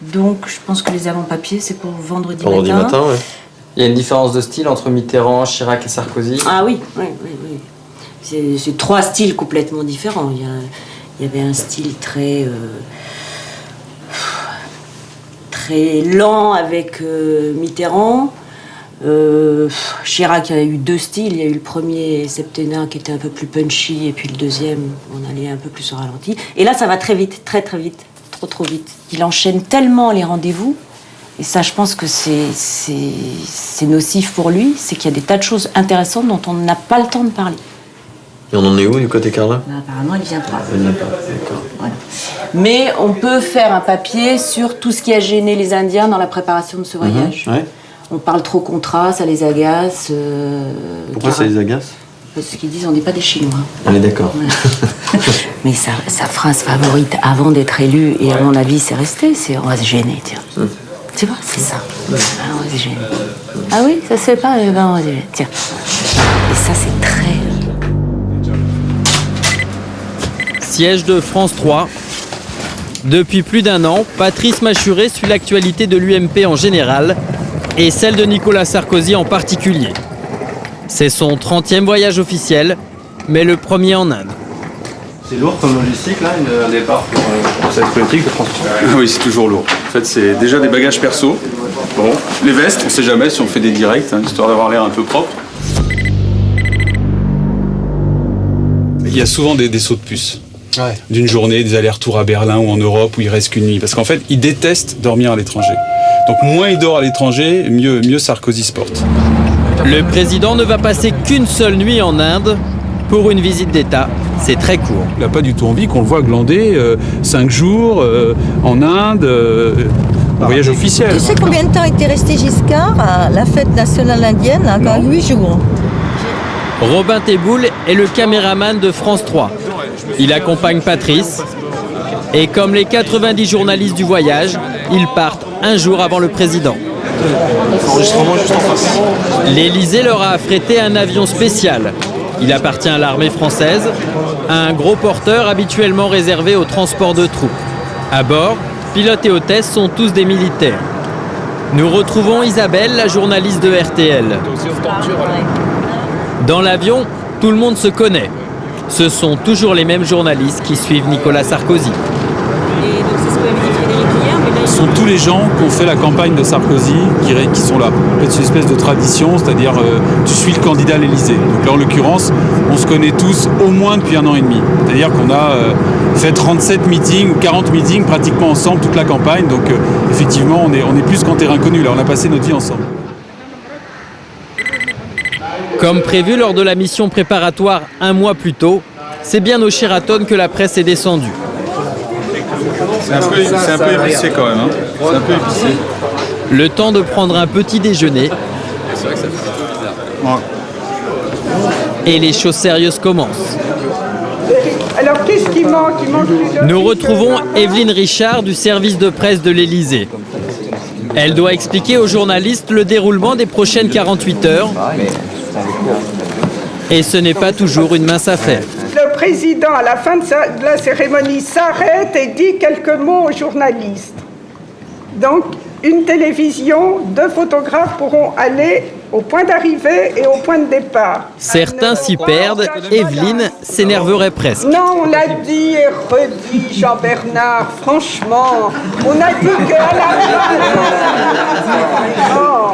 Donc, je pense que les avant-papiers, c'est pour vendredi matin. Ouais. Il y a une différence de style entre Mitterrand, Chirac et Sarkozy. Ah oui. C'est trois styles complètement différents. Il y avait un style très lent avec Mitterrand. Chirac, il y a eu deux styles. Il y a eu le premier septennat qui était un peu plus punchy, et puis le deuxième, on allait un peu plus au ralenti. Et là, ça va très vite, très vite, trop vite. Il enchaîne tellement les rendez-vous, et ça, je pense que c'est nocif pour lui, c'est qu'il y a des tas de choses intéressantes dont on n'a pas le temps de parler. Et on en est où du côté Carla? Apparemment, il ne vient pas. Elle vient pas, d'accord. Voilà. Mais on peut faire un papier sur tout ce qui a gêné les Indiens dans la préparation de ce voyage. Ouais. On parle trop contrat, ça les agace. Pourquoi ça les agace? Parce qu'ils disent on n'est pas des Chinois. On est d'accord. Voilà. Mais sa phrase favorite avant d'être élu et à mon avis c'est resté, c'est on va se gêner, tiens. Tu vois, c'est ça. Ah, on va se gêner. Ah oui, ça se fait pas, on va se gêner. Tiens. Et ça c'est très... Siège de France 3. Depuis plus d'un an, Patrice Machuré suit l'actualité de l'UMP en général et celle de Nicolas Sarkozy en particulier. C'est son 30e voyage officiel, mais le premier en Inde. C'est lourd comme logistique là, un départ pour cette politique de transport. Oui, c'est toujours lourd. En fait, c'est déjà des bagages perso. Bon, les vestes, on ne sait jamais si on fait des directs, histoire d'avoir l'air un peu propre. Il y a souvent des sauts de puce. Ouais. D'une journée, des allers-retours à Berlin ou en Europe où il reste qu'une nuit. Parce qu'en fait, il déteste dormir à l'étranger. Donc moins il dort à l'étranger, mieux Sarkozy se porte. Le président ne va passer qu'une seule nuit en Inde. Pour une visite d'État, c'est très court. Il n'a pas du tout envie qu'on le voit glander 5 jours en Inde, un voyage officiel. Tu sais combien de temps était resté Giscard à la fête nationale indienne? Encore 8 jours. Robin Teboul est le caméraman de France 3. Il accompagne Patrice. Et comme les 90 journalistes du voyage, ils partent un jour avant le président. Enregistrement juste en face. L'Élysée leur a affrété un avion spécial. Il appartient à l'armée française, un gros porteur habituellement réservé au transport de troupes. À bord, pilote et hôtesse sont tous des militaires. Nous retrouvons Isabelle, la journaliste de RTL. Dans l'avion, tout le monde se connaît. Ce sont toujours les mêmes journalistes qui suivent Nicolas Sarkozy. Et donc c'est ce que avait dit Frédéric hier, mais là sont tous les gens qui ont fait la campagne de Sarkozy qui sont là. En fait, c'est une espèce de tradition, c'est-à-dire tu suis le candidat à l'Élysée. Donc là, en l'occurrence, on se connaît tous au moins depuis 1 an et demi. C'est-à-dire qu'on a fait 37 meetings ou 40 meetings pratiquement ensemble toute la campagne. Donc effectivement, on est plus qu'en terrain connu. Là, on a passé notre vie ensemble. Comme prévu lors de la mission préparatoire 1 mois plus tôt, c'est bien au Sheraton que la presse est descendue. C'est un peu épicé quand même. Hein. C'est un peu épicé. Le temps de prendre un petit déjeuner. C'est vrai que ça fait bizarre. Et les choses sérieuses commencent. Alors qu'est-ce qui manque? Il manque plus de... Nous retrouvons Evelyne Richard du service de presse de l'Élysée. Elle doit expliquer aux journalistes le déroulement des prochaines 48 heures. Et ce n'est pas toujours une mince affaire. Le président, à la fin de la cérémonie, s'arrête et dit quelques mots aux journalistes. Donc, une télévision, 2 photographes pourront aller au point d'arrivée et au point de départ. Certains s'y perdent. Evelyne s'énerverait presque. Non, on l'a dit et redit, Jean-Bernard, franchement. On a dit qu'à la fin... Oh,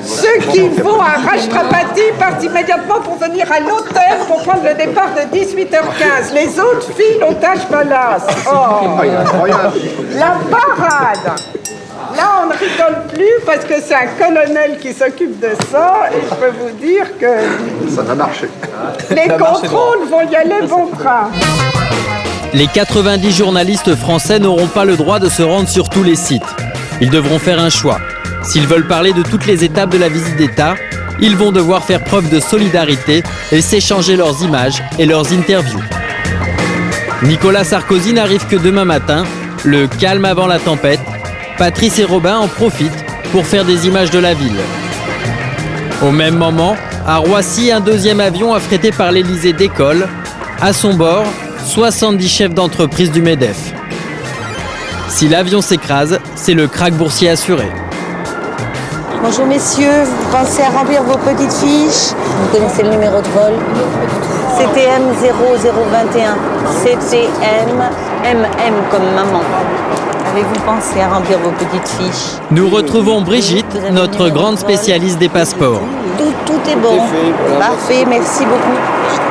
ceux qui vont à Rashtrapati partent immédiatement pour venir à l'hôtel pour prendre le départ de 18h15. Les autres filles au Taj Palace. Oh, la parade. Là, on ne rigole plus parce que c'est un colonel qui s'occupe de ça et je peux vous dire que... Ça va marcher. Les contrôles vont y aller bon train. Les 90 journalistes français n'auront pas le droit de se rendre sur tous les sites. Ils devront faire un choix. S'ils veulent parler de toutes les étapes de la visite d'État, ils vont devoir faire preuve de solidarité et s'échanger leurs images et leurs interviews. Nicolas Sarkozy n'arrive que demain matin, le calme avant la tempête. Patrice et Robin en profitent pour faire des images de la ville. Au même moment, à Roissy, un 2e avion affrété par l'Élysée décolle. À son bord, 70 chefs d'entreprise du MEDEF. Si l'avion s'écrase, c'est le krach boursier assuré. Bonjour messieurs, vous pensez à remplir vos petites fiches? Vous connaissez le numéro de vol? CTM 0021. CTM MM comme maman. Avez-vous pensé à remplir vos petites fiches? Nous retrouvons Brigitte, notre grande spécialiste des passeports. Tout est bon. Parfait, merci beaucoup.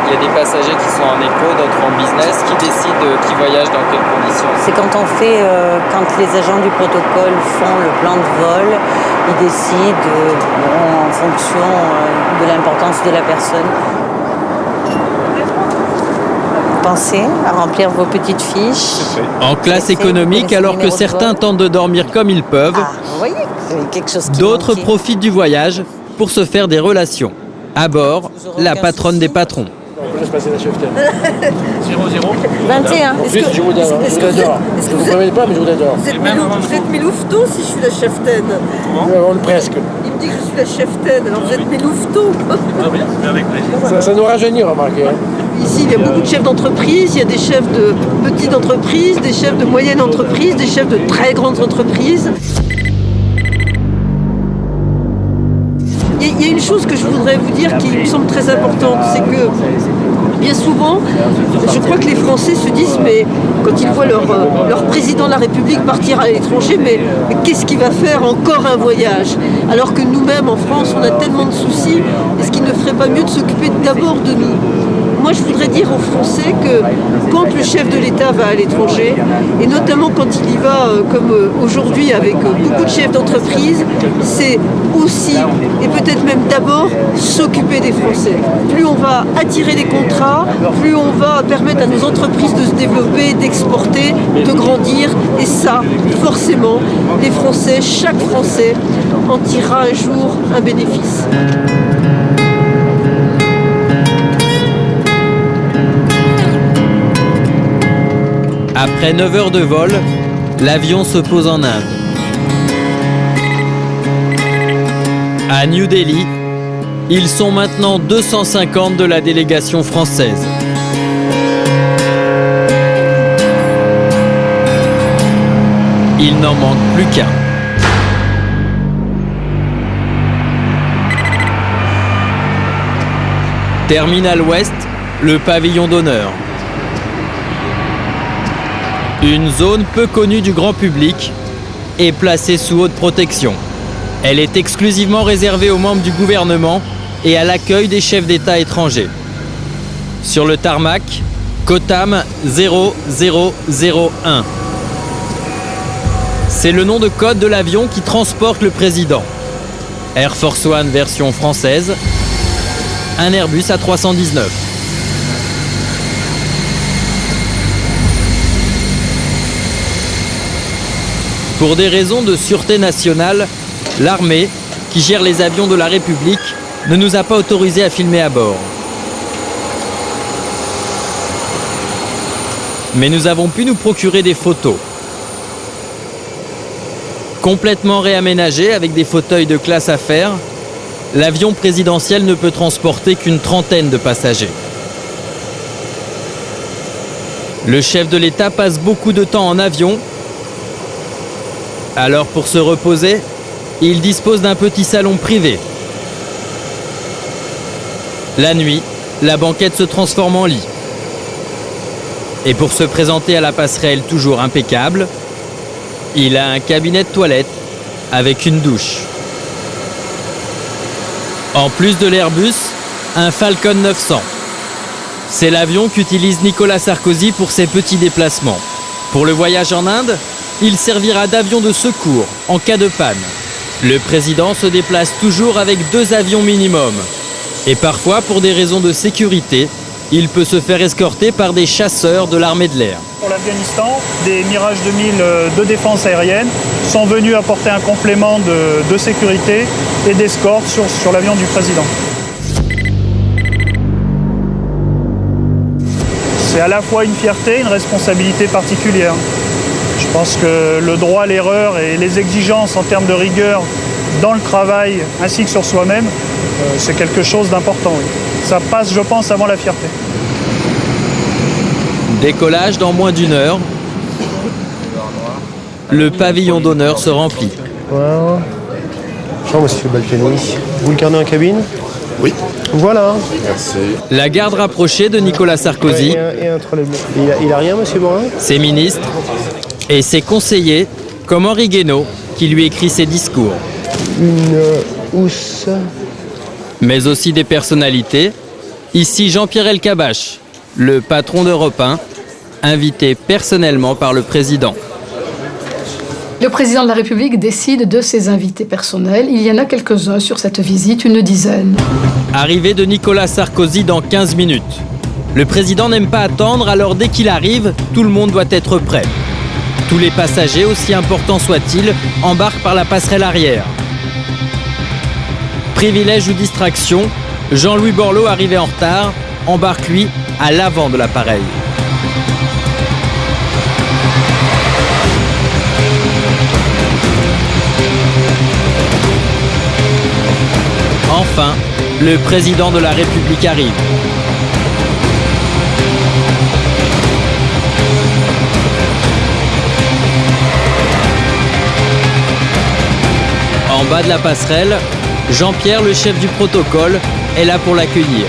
Il y a des passagers qui sont en éco, d'autres en business, qui décident qui voyagent dans quelles conditions. C'est quand quand les agents du protocole font le plan de vol, ils décident en fonction de l'importance de la personne. Pensez à remplir vos petites fiches. En classe économique, alors que certains tentent de dormir comme ils peuvent, vous voyez, quelque chose qui d'autres manquait. profitent du voyage pour se faire des relations. À bord, la patronne des patrons. Je laisse passer la cheftaine. 00 21. Je vous dehors. Vous ne prévenez pas, mais je vous dehors. Vous êtes mes louveteaux si je suis la cheftaine. Presque. Il me dit que je suis la cheftaine, alors vous êtes mes louveteaux. Avec plaisir. Ça nous rajeunit, remarquez. Ici, il y a beaucoup de chefs d'entreprise, il y a des chefs de petites entreprises, des chefs de moyennes entreprises, des chefs de très grandes entreprises. Il y a une chose que je voudrais vous dire qui me semble très importante, c'est que bien souvent, je crois que les Français se disent, mais quand ils voient leur président de la République partir à l'étranger, mais qu'est-ce qu'il va faire encore un voyage? Alors que nous-mêmes, en France, on a tellement de soucis, est-ce qu'il ne ferait pas mieux de s'occuper d'abord de nous? Moi, je voudrais dire aux Français que quand le chef de l'État va à l'étranger, et notamment quand il y va, comme aujourd'hui avec beaucoup de chefs d'entreprise, c'est aussi, et peut-être même d'abord, s'occuper des Français. Plus on va attirer des contrats, plus on va permettre à nos entreprises de se développer, d'exporter, de grandir. Et ça, forcément, les Français, chaque Français, en tirera un jour un bénéfice. Après 9 heures de vol, l'avion se pose en Inde. À New Delhi, ils sont maintenant 250 de la délégation française. Il n'en manque plus qu'un. Terminal Ouest, le pavillon d'honneur. Une zone peu connue du grand public, est placée sous haute protection. Elle est exclusivement réservée aux membres du gouvernement et à l'accueil des chefs d'État étrangers. Sur le tarmac, Kotam 0001. C'est le nom de code de l'avion qui transporte le président. Air Force One version française, un Airbus A319. Pour des raisons de sûreté nationale, l'armée, qui gère les avions de la République, ne nous a pas autorisés à filmer à bord. Mais nous avons pu nous procurer des photos. Complètement réaménagé avec des fauteuils de classe affaires, l'avion présidentiel ne peut transporter qu'une trentaine de passagers. Le chef de l'État passe beaucoup de temps en avion. Alors pour se reposer, il dispose d'un petit salon privé. La nuit, la banquette se transforme en lit. Et pour se présenter à la passerelle toujours impeccable, il a un cabinet de toilette avec une douche. En plus de l'Airbus, un Falcon 900. C'est l'avion qu'utilise Nicolas Sarkozy pour ses petits déplacements. Pour le voyage en Inde, il servira d'avion de secours en cas de panne. Le président se déplace toujours avec 2 avions minimum. Et parfois, pour des raisons de sécurité, il peut se faire escorter par des chasseurs de l'armée de l'air. Pour l'Afghanistan, des Mirage 2000 de défense aérienne sont venus apporter un complément de sécurité et d'escorte sur l'avion du président. C'est à la fois une fierté et une responsabilité particulière. Je pense que le droit à l'erreur et les exigences en termes de rigueur dans le travail ainsi que sur soi-même, c'est quelque chose d'important. Oui. Ça passe, je pense, avant la fierté. Décollage dans moins d'1 heure. Le pavillon d'honneur se remplit. Voilà. Bonjour, monsieur Balkanoui. Vous le carnet en cabine? Oui. Voilà. Merci. La garde rapprochée de Nicolas Sarkozy. Et entre les... il a rien, monsieur Morin? Ses ministres et ses conseillers, comme Henri Guénaud, qui lui écrit ses discours. Une housse. Mais aussi des personnalités. Ici Jean-Pierre Elkabbach, le patron d'Europe 1, invité personnellement par le président. Le président de la République décide de ses invités personnels. Il y en a quelques-uns sur cette visite, une dizaine. Arrivée de Nicolas Sarkozy dans 15 minutes. Le président n'aime pas attendre, alors dès qu'il arrive, tout le monde doit être prêt. Tous les passagers, aussi importants soient-ils, embarquent par la passerelle arrière. Privilège ou distraction, Jean-Louis Borloo, arrivé en retard, embarque lui à l'avant de l'appareil. Enfin, le président de la République arrive. En bas de la passerelle, Jean-Pierre, le chef du protocole, est là pour l'accueillir.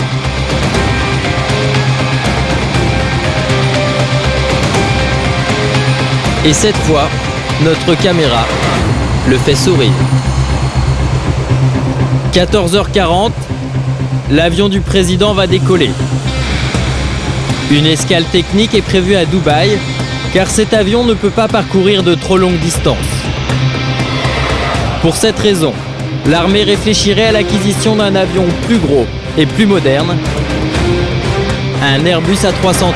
Et cette fois, notre caméra le fait sourire. 14h40, l'avion du président va décoller. Une escale technique est prévue à Dubaï, car cet avion ne peut pas parcourir de trop longues distances. Pour cette raison, l'armée réfléchirait à l'acquisition d'un avion plus gros et plus moderne, un Airbus A330.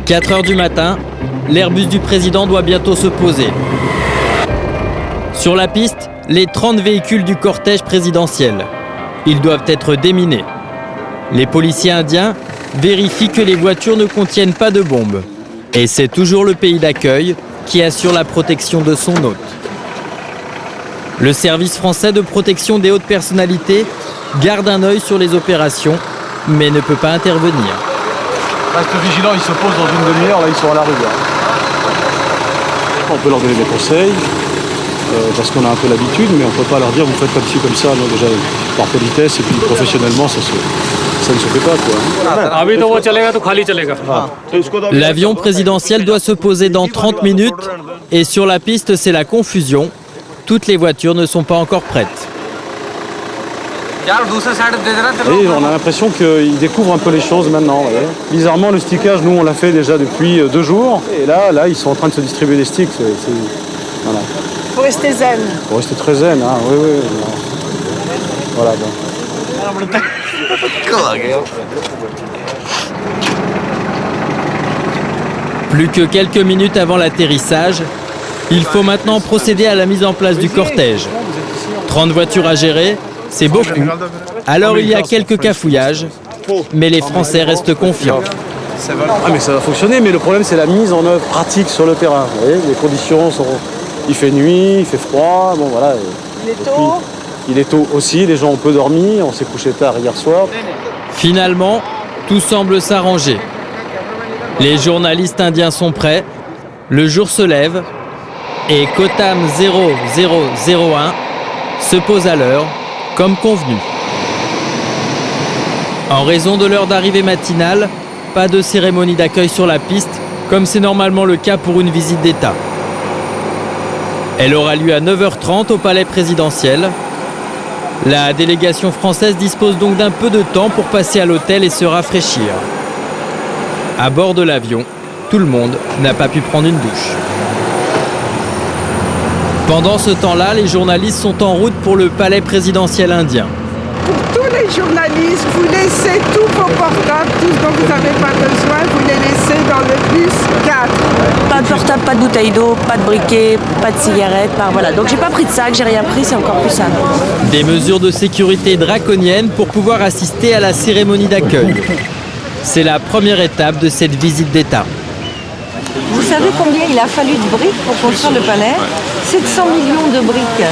« 4 heures du matin, l'Airbus du président doit bientôt se poser. Sur la piste, les 30 véhicules du cortège présidentiel. Ils doivent être déminés. Les policiers indiens vérifient que les voitures ne contiennent pas de bombes. Et c'est toujours le pays d'accueil qui assure la protection de son hôte. Le service français de protection des hautes personnalités garde un œil sur les opérations, mais ne peut pas intervenir. Reste vigilant, ils se posent dans une demi-heure, là ils sont à la rue. On peut leur donner des conseils, parce qu'on a un peu l'habitude, mais on ne peut pas leur dire vous faites comme ci, comme ça. Non, déjà, par politesse et puis professionnellement, ça ne se fait pas. L'avion présidentiel doit se poser dans 30 minutes et sur la piste, c'est la confusion. Toutes les voitures ne sont pas encore prêtes. Et on a l'impression qu'ils découvrent un peu les choses maintenant. Ouais. Bizarrement, le stickage, nous, on l'a fait déjà depuis 2 jours. Et là, ils sont en train de se distribuer des sticks. Voilà. Faut rester zen. Faut rester très zen, hein. Oui. Voilà, bon. Plus que quelques minutes avant l'atterrissage, il faut maintenant procéder à la mise en place du cortège. 30 voitures à gérer, c'est beaucoup. Alors il y a quelques cafouillages, mais les Français restent confiants. Ah mais ça va fonctionner, mais le problème c'est la mise en œuvre pratique sur le terrain. Vous voyez, les conditions sont... Il fait nuit, il fait froid, bon voilà. Il est tôt. Il est tôt aussi, les gens ont peu dormi, on s'est couché tard hier soir. Finalement, tout semble s'arranger. Les journalistes indiens sont prêts, le jour se lève et Kotam 0001 se pose à l'heure, comme convenu. En raison de l'heure d'arrivée matinale, pas de cérémonie d'accueil sur la piste, comme c'est normalement le cas pour une visite d'État. Elle aura lieu à 9h30 au palais présidentiel. La délégation française dispose donc d'un peu de temps pour passer à l'hôtel et se rafraîchir. À bord de l'avion, tout le monde n'a pas pu prendre une douche. Pendant ce temps-là, les journalistes sont en route pour le palais présidentiel indien. Pour tous les journalistes, vous laissez tous vos portables, tout ce dont vous n'avez pas besoin, vous les laissez dans le bus 4. Pas de portable, pas de bouteille d'eau, pas de briquet, pas de cigarettes, voilà. Donc j'ai pas pris de sac, j'ai rien pris, c'est encore plus simple. Des mesures de sécurité draconiennes pour pouvoir assister à la cérémonie d'accueil. C'est la première étape de cette visite d'État. Vous savez combien il a fallu de briques pour construire le palais? 700 millions de briques.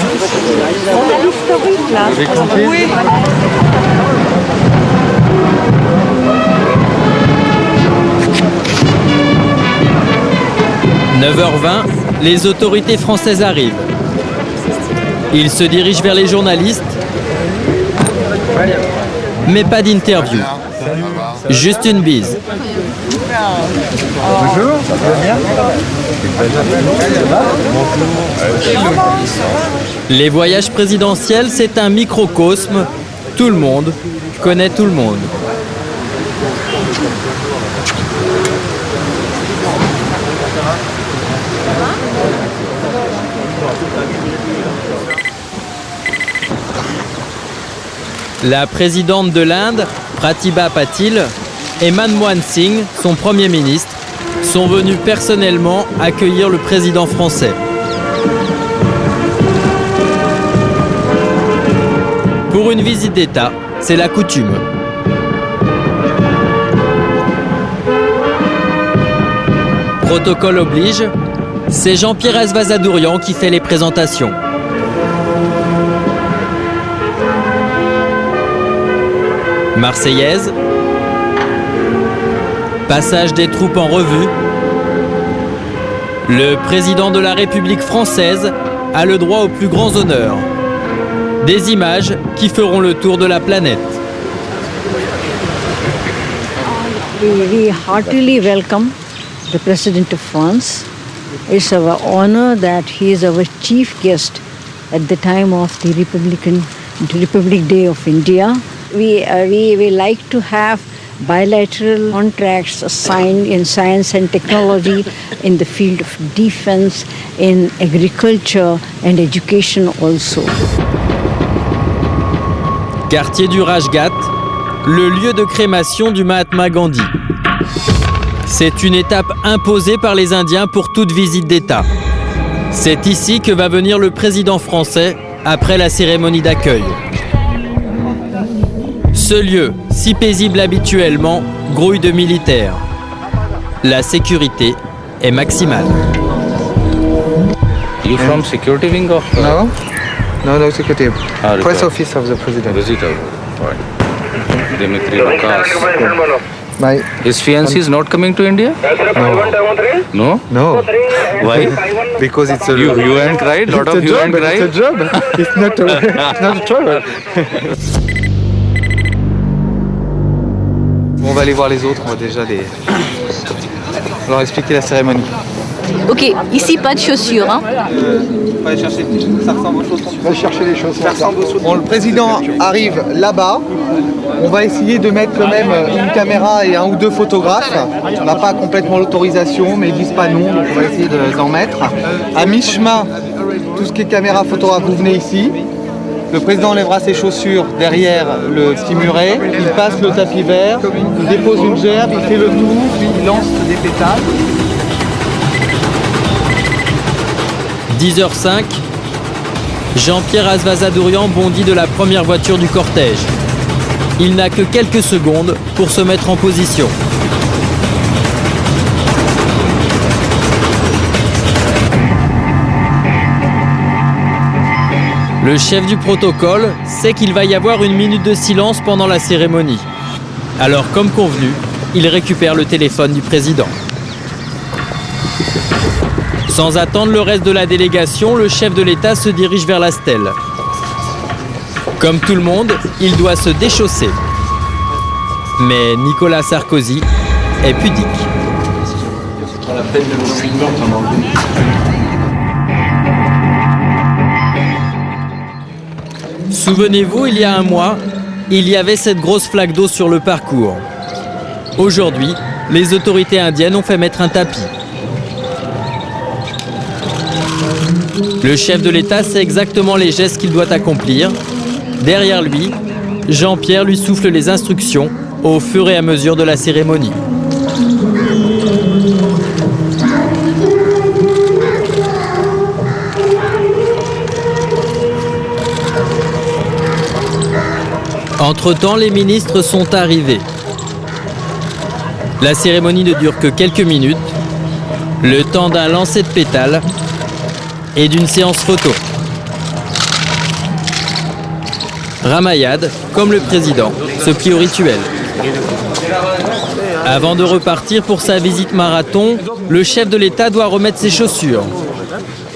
On a l'historique là. Oui. 9h20, les autorités françaises arrivent. Ils se dirigent vers les journalistes, mais pas d'interview. Juste une bise. Bonjour, ça va bien? Les voyages présidentiels, c'est un microcosme. Tout le monde connaît tout le monde. La présidente de l'Inde, Pratibha Patil, et Manmohan Singh, son Premier ministre, sont venus personnellement accueillir le président français. Pour une visite d'État, c'est la coutume. Protocole oblige, c'est Jean-Pierre Esvazadourian qui fait les présentations. Marseillaise, passage des troupes en revue. Le président de la République française a le droit aux plus grands honneurs. Des images qui feront le tour de la planète. We heartily welcome the President of France. It's our honor that he is our chief guest at the time of the Republic Day of India. We like to have bilateral contracts signed in science and technology, in the field of defense, in agriculture and education also. Quartier du Rajghat, le lieu de crémation du Mahatma Gandhi. C'est une étape imposée par les Indiens pour toute visite d'État. C'est ici que va venir le président français après la cérémonie d'accueil. Ce lieu, si paisible habituellement, grouille de militaires. La sécurité est maximale. You from security wing of? No. Non, executive. Ah, Press office of the president. Dimitri Lukas. My His fiancée is not coming to India? No. No. Why? Because it's a You and cried? Lot of you and cried? It's a job. It's not a trouble. On va aller voir les autres, on va déjà leur expliquer la cérémonie. Ok, ici pas de chaussures. Hein. On va aller chercher, ça ressemble aux chaussons. On va chercher les chaussons. Bon, le président arrive là-bas. On va essayer de mettre quand même une caméra et un ou deux photographes. On n'a pas complètement l'autorisation, mais ils disent pas non, donc on va essayer d'en mettre. À mi-chemin, tout ce qui est caméra, photographe, vous venez ici. Le président enlèvera ses chaussures derrière le petit muret. Il passe le tapis vert, il dépose une gerbe, il fait le tour, puis il lance des pétales. 10h05, Jean-Pierre Azvazadourian bondit de la première voiture du cortège. Il n'a que quelques secondes pour se mettre en position. Le chef du protocole sait qu'il va y avoir une minute de silence pendant la cérémonie. Alors, comme convenu, il récupère le téléphone du président. Sans attendre le reste de la délégation, le chef de l'État se dirige vers la stèle. Comme tout le monde, il doit se déchausser. Mais Nicolas Sarkozy est pudique. C'est pas la peine de nous filmer en anglais. Souvenez-vous, il y a un mois, il y avait cette grosse flaque d'eau sur le parcours. Aujourd'hui, les autorités indiennes ont fait mettre un tapis. Le chef de l'État sait exactement les gestes qu'il doit accomplir. Derrière lui, Jean-Pierre lui souffle les instructions au fur et à mesure de la cérémonie. Entre-temps, les ministres sont arrivés. La cérémonie ne dure que quelques minutes, le temps d'un lancer de pétales et d'une séance photo. Ramayad, comme le président, se plie au rituel. Avant de repartir pour sa visite marathon, le chef de l'État doit remettre ses chaussures.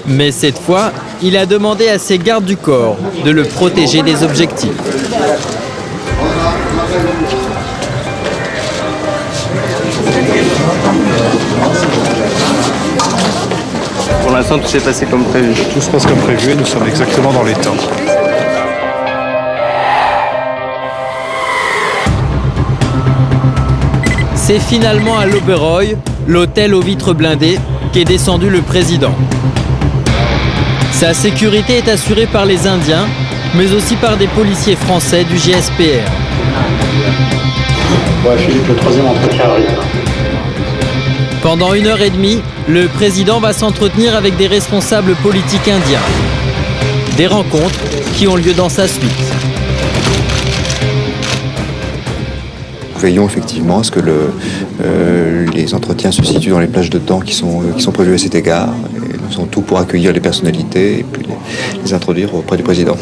Mais cette fois, il a demandé à ses gardes du corps de le protéger des objectifs. Pour l'instant, tout s'est passé comme prévu. Tout se passe comme prévu et nous sommes exactement dans les temps. C'est finalement à l'Oberoi, l'hôtel aux vitres blindées, qu'est descendu le président. Sa sécurité est assurée par les Indiens, mais aussi par des policiers français du GSPR. Ouais, Philippe, le troisième entretien arrive. Pendant 1h30, le président va s'entretenir avec des responsables politiques indiens. Des rencontres qui ont lieu dans sa suite. Veillons effectivement à ce que les entretiens se situent dans les plages de temps qui sont prévues à cet égard. Et nous faisons tout pour accueillir les personnalités et puis les introduire auprès du président.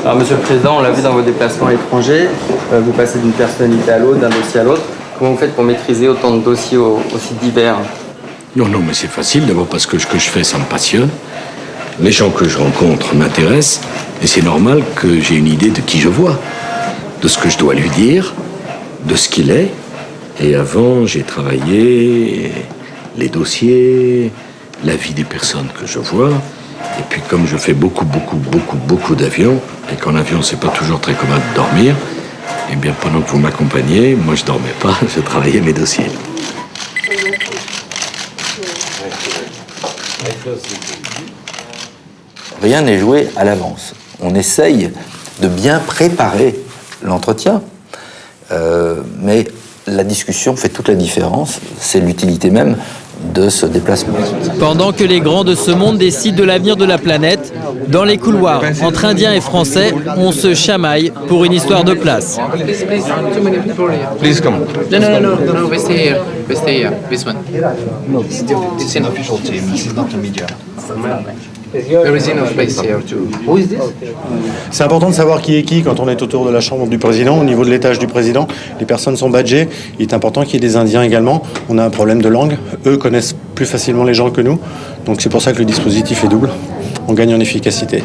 Alors, Monsieur le Président, on l'a vu dans vos déplacements à l'étranger, vous passez d'une personnalité à l'autre, d'un dossier à l'autre. Comment vous faites pour maîtriser autant de dossiers aussi divers? Non, mais c'est facile, d'abord parce que ce que je fais, ça me passionne. Les gens que je rencontre m'intéressent, et c'est normal que j'ai une idée de qui je vois, de ce que je dois lui dire, de ce qu'il est. Et avant, j'ai travaillé les dossiers, la vie des personnes que je vois. Et puis comme je fais beaucoup d'avions, et qu'en avion, c'est pas toujours très commode de dormir, eh bien, pendant que vous m'accompagnez, moi, je dormais pas, je travaillais mes dossiers. Rien n'est joué à l'avance. On essaye de bien préparer l'entretien, mais la discussion fait toute la différence. C'est l'utilité même de ce déplacement. Pendant que les grands de ce monde décident de l'avenir de la planète, dans les couloirs, entre Indiens et Français, on se chamaille pour une histoire de place. Please come. No, we stay here. We stay here. This one. No, this is an official team. This is not a media. There is enough place here too. Who is this? C'est important de savoir qui est qui quand on est autour de la chambre du président, au niveau de l'étage du président. Les personnes sont badgées. Il est important qu'il y ait des Indiens également. On a un problème de langue. Eux connaissent plus facilement les gens que nous. Donc c'est pour ça que le dispositif est double. On gagne en efficacité.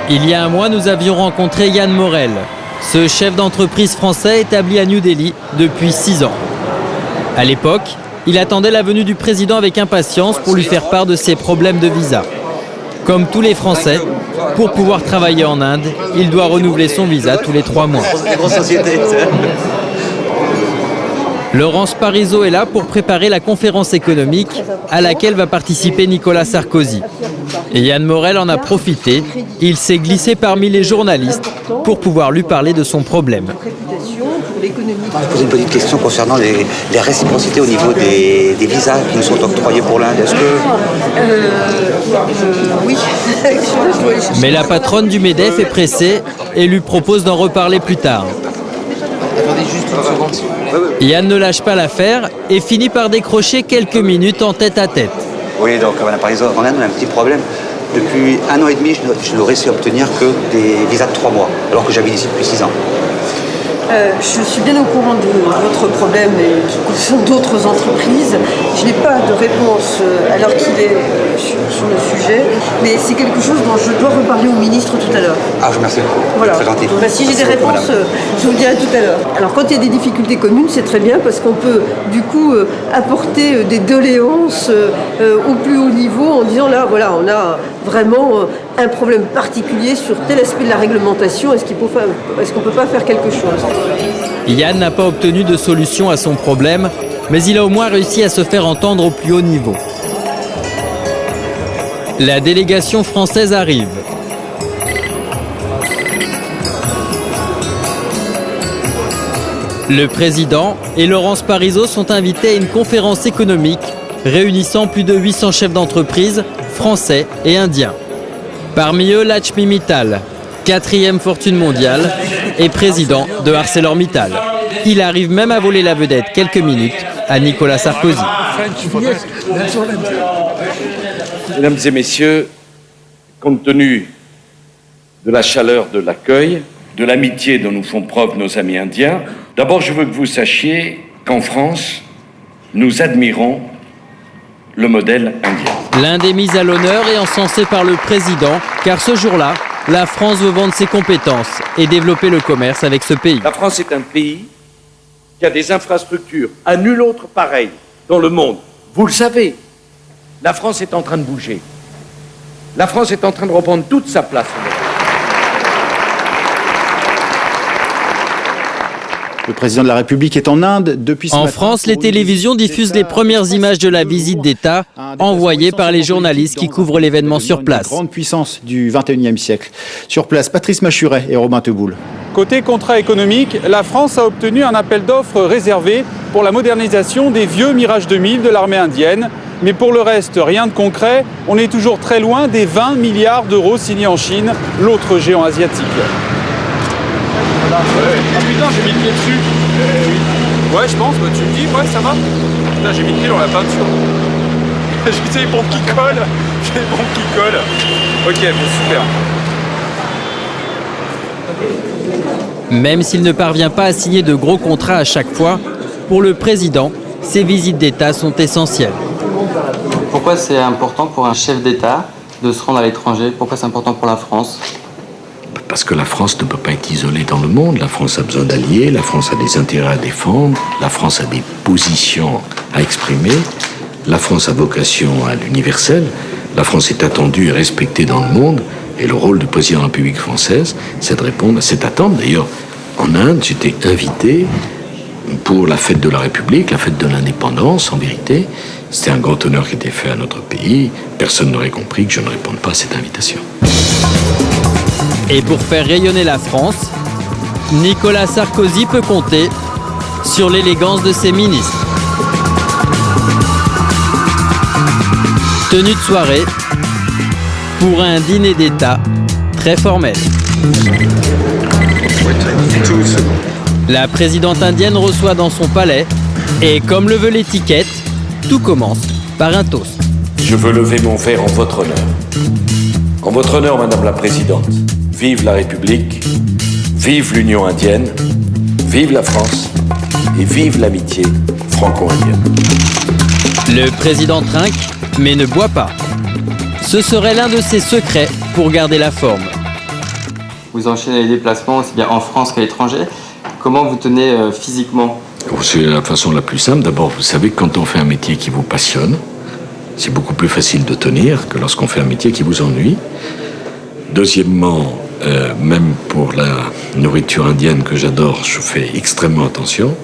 Il y a un mois, nous avions rencontré Yann Morel, ce chef d'entreprise français établi à New Delhi depuis 6 ans. À l'époque, il attendait la venue du président avec impatience pour lui faire part de ses problèmes de visa. Comme tous les Français, pour pouvoir travailler en Inde, il doit renouveler son visa tous les 3 mois. Laurence Parisot est là pour préparer la conférence économique à laquelle va participer Nicolas Sarkozy. Et Yann Morel en a profité. Il s'est glissé parmi les journalistes pour pouvoir lui parler de son problème. Je vais poser une petite question concernant les réciprocités au niveau des visas qui nous sont octroyés pour l'Inde. Est-ce que... Oui. Mais la patronne du MEDEF est pressée et lui propose d'en reparler plus tard. Attendez juste une seconde. Yann ne lâche pas l'affaire et finit par décrocher quelques minutes en tête-à-tête. Oui, donc Madame Parisot, en Inde, on a un petit problème. Depuis 1 an et demi, je ne réussi à obtenir que des visas de 3 mois, alors que j'habite ici depuis 6 ans. Je suis bien au courant de votre problème et qui concerne d'autres entreprises. Je n'ai pas de réponse à l'heure qu'il est sur le sujet, mais c'est quelque chose dont je dois reparler au ministre tout à l'heure. Ah, je vous remercie. Voilà. Très gentil. Bah, si j'ai des réponses, je vous le dirai tout à l'heure. Alors quand il y a des difficultés communes, c'est très bien parce qu'on peut du coup apporter des doléances au plus haut niveau en disant là, voilà, on a vraiment un problème particulier sur tel aspect de la réglementation. Est-ce qu'on ne peut pas faire quelque chose? Yann n'a pas obtenu de solution à son problème, mais il a au moins réussi à se faire entendre au plus haut niveau. La délégation française arrive. Le président et Laurence Parisot sont invités à une conférence économique réunissant plus de 800 chefs d'entreprise français et indiens. Parmi eux, Lakshmi Mittal, 4e fortune mondiale et président de ArcelorMittal. Il arrive même à voler la vedette quelques minutes à Nicolas Sarkozy. Mesdames et messieurs, compte tenu de la chaleur de l'accueil, de l'amitié dont nous font preuve nos amis indiens, d'abord je veux que vous sachiez qu'en France, nous admirons le modèle indien. L'Inde est mise à l'honneur et encensée par le président, car ce jour-là, la France veut vendre ses compétences et développer le commerce avec ce pays. La France est un pays qui a des infrastructures à nul autre pareil dans le monde. Vous le savez, la France est en train de bouger. La France est en train de reprendre toute sa place. Le président de la République est en Inde depuis ce matin. En France, les télévisions diffusent les premières images de la visite d'État envoyée par les journalistes qui couvrent l'événement sur place. Grande puissance du XXIe siècle. Sur place, Patrice Machuret et Robin Teboul. Côté contrat économique, la France a obtenu un appel d'offres réservé pour la modernisation des vieux Mirage 2000 de l'armée indienne. Mais pour le reste, rien de concret. On est toujours très loin des 20 milliards d'euros signés en Chine, l'autre géant asiatique. Ah putain, j'ai mis le pied dessus. Ouais, je pense, bah, tu me dis, ouais, ça va. Putain, j'ai mis le pied dans la peinture. J'ai les pompes qui collent. J'ai les pompes qui collent. Ok, bon, super. Même s'il ne parvient pas à signer de gros contrats à chaque fois, pour le président, ces visites d'État sont essentielles. Pourquoi c'est important pour un chef d'État de se rendre à l'étranger? Pourquoi c'est important pour la France? Parce que la France ne peut pas être isolée dans le monde. La France a besoin d'alliés, la France a des intérêts à défendre, la France a des positions à exprimer, la France a vocation à l'universel, la France est attendue et respectée dans le monde, et le rôle du président de la République française, c'est de répondre à cette attente. D'ailleurs, en Inde, j'étais invité pour la fête de la République, la fête de l'indépendance, en vérité. C'était un grand honneur qui était fait à notre pays. Personne n'aurait compris que je ne réponde pas à cette invitation. Et pour faire rayonner la France, Nicolas Sarkozy peut compter sur l'élégance de ses ministres. Tenue de soirée pour un dîner d'État très formel. La présidente indienne reçoit dans son palais et, comme le veut l'étiquette, tout commence par un toast. Je veux lever mon verre en votre honneur. En votre honneur, Madame la Présidente. Vive la République, vive l'Union indienne, vive la France et vive l'amitié franco-indienne. Le président trinque, mais ne boit pas. Ce serait l'un de ses secrets pour garder la forme. Vous enchaînez les déplacements aussi bien en France qu'à l'étranger. Comment vous tenez physiquement? C'est la façon la plus simple. D'abord, vous savez que quand on fait un métier qui vous passionne, c'est beaucoup plus facile de tenir que lorsqu'on fait un métier qui vous ennuie. Deuxièmement, même pour la nourriture indienne que j'adore, je fais extrêmement attention.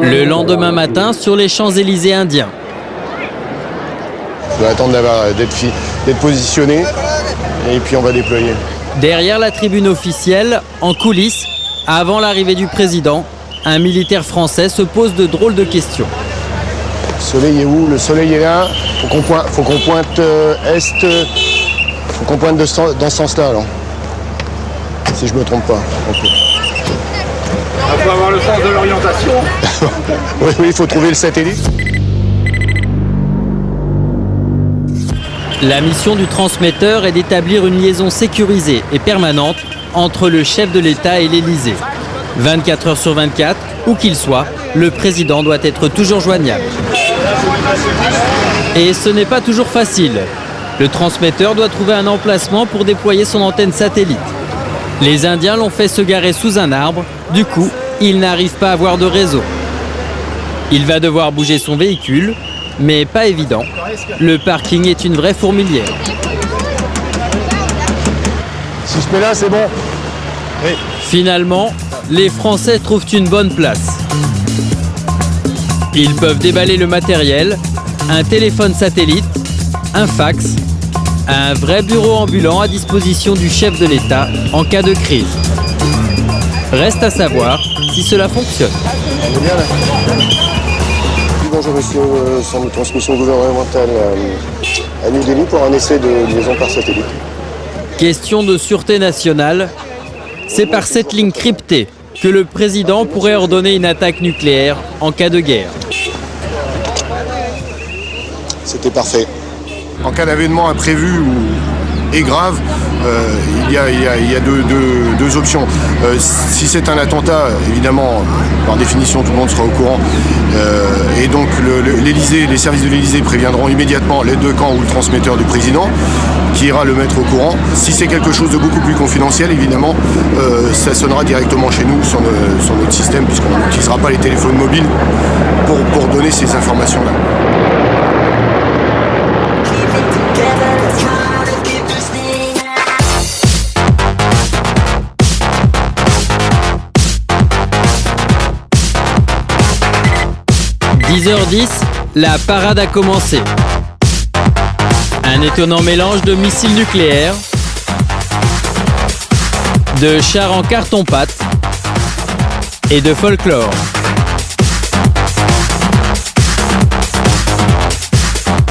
Le lendemain matin, sur les Champs-Élysées indiens. On va attendre d'être positionné et puis on va déployer. Derrière la tribune officielle, en coulisses, avant l'arrivée du président, un militaire français se pose de drôles de questions. Le soleil est où? Le soleil est là. Faut qu'on pointe est. Faut qu'on pointe dans ce sens-là, alors. Si je me trompe pas. Okay. Il faut avoir le sens de l'orientation. Oui, il faut trouver le satellite. La mission du transmetteur est d'établir une liaison sécurisée et permanente entre le chef de l'État et l'Élysée. 24 heures sur 24, où qu'il soit, le président doit être toujours joignable. Et ce n'est pas toujours facile. Le transmetteur doit trouver un emplacement pour déployer son antenne satellite. Les Indiens l'ont fait se garer sous un arbre, du coup, il n'arrive pas à avoir de réseau. Il va devoir bouger son véhicule, mais pas évident. Le parking est une vraie fourmilière. Si je mets là, c'est bon. Oui. Finalement, les Français trouvent une bonne place. Ils peuvent déballer le matériel, un téléphone satellite, un fax, un vrai bureau ambulant à disposition du chef de l'État en cas de crise. Reste à savoir si cela fonctionne. On est bien là. Bonjour monsieur, centre de transmission gouvernementale à New Delhi pour un essai de liaison par satellite. Question de sûreté nationale, c'est par cette ligne cryptée que le président pourrait ordonner une attaque nucléaire en cas de guerre. C'était parfait. En cas d'événement imprévu et grave, il y a deux options. Si c'est un attentat, évidemment, par définition, tout le monde sera au courant. Et donc l'Élysée, les services de l'Élysée préviendront immédiatement l'aide de camp ou le transmetteur du président, qui ira le mettre au courant. Si c'est quelque chose de beaucoup plus confidentiel, évidemment, ça sonnera directement chez nous sur notre système, puisqu'on n'utilisera pas les téléphones mobiles pour donner ces informations-là. « 10h10, la parade a commencé. Un étonnant mélange de missiles nucléaires, de chars en carton-pâte et de folklore.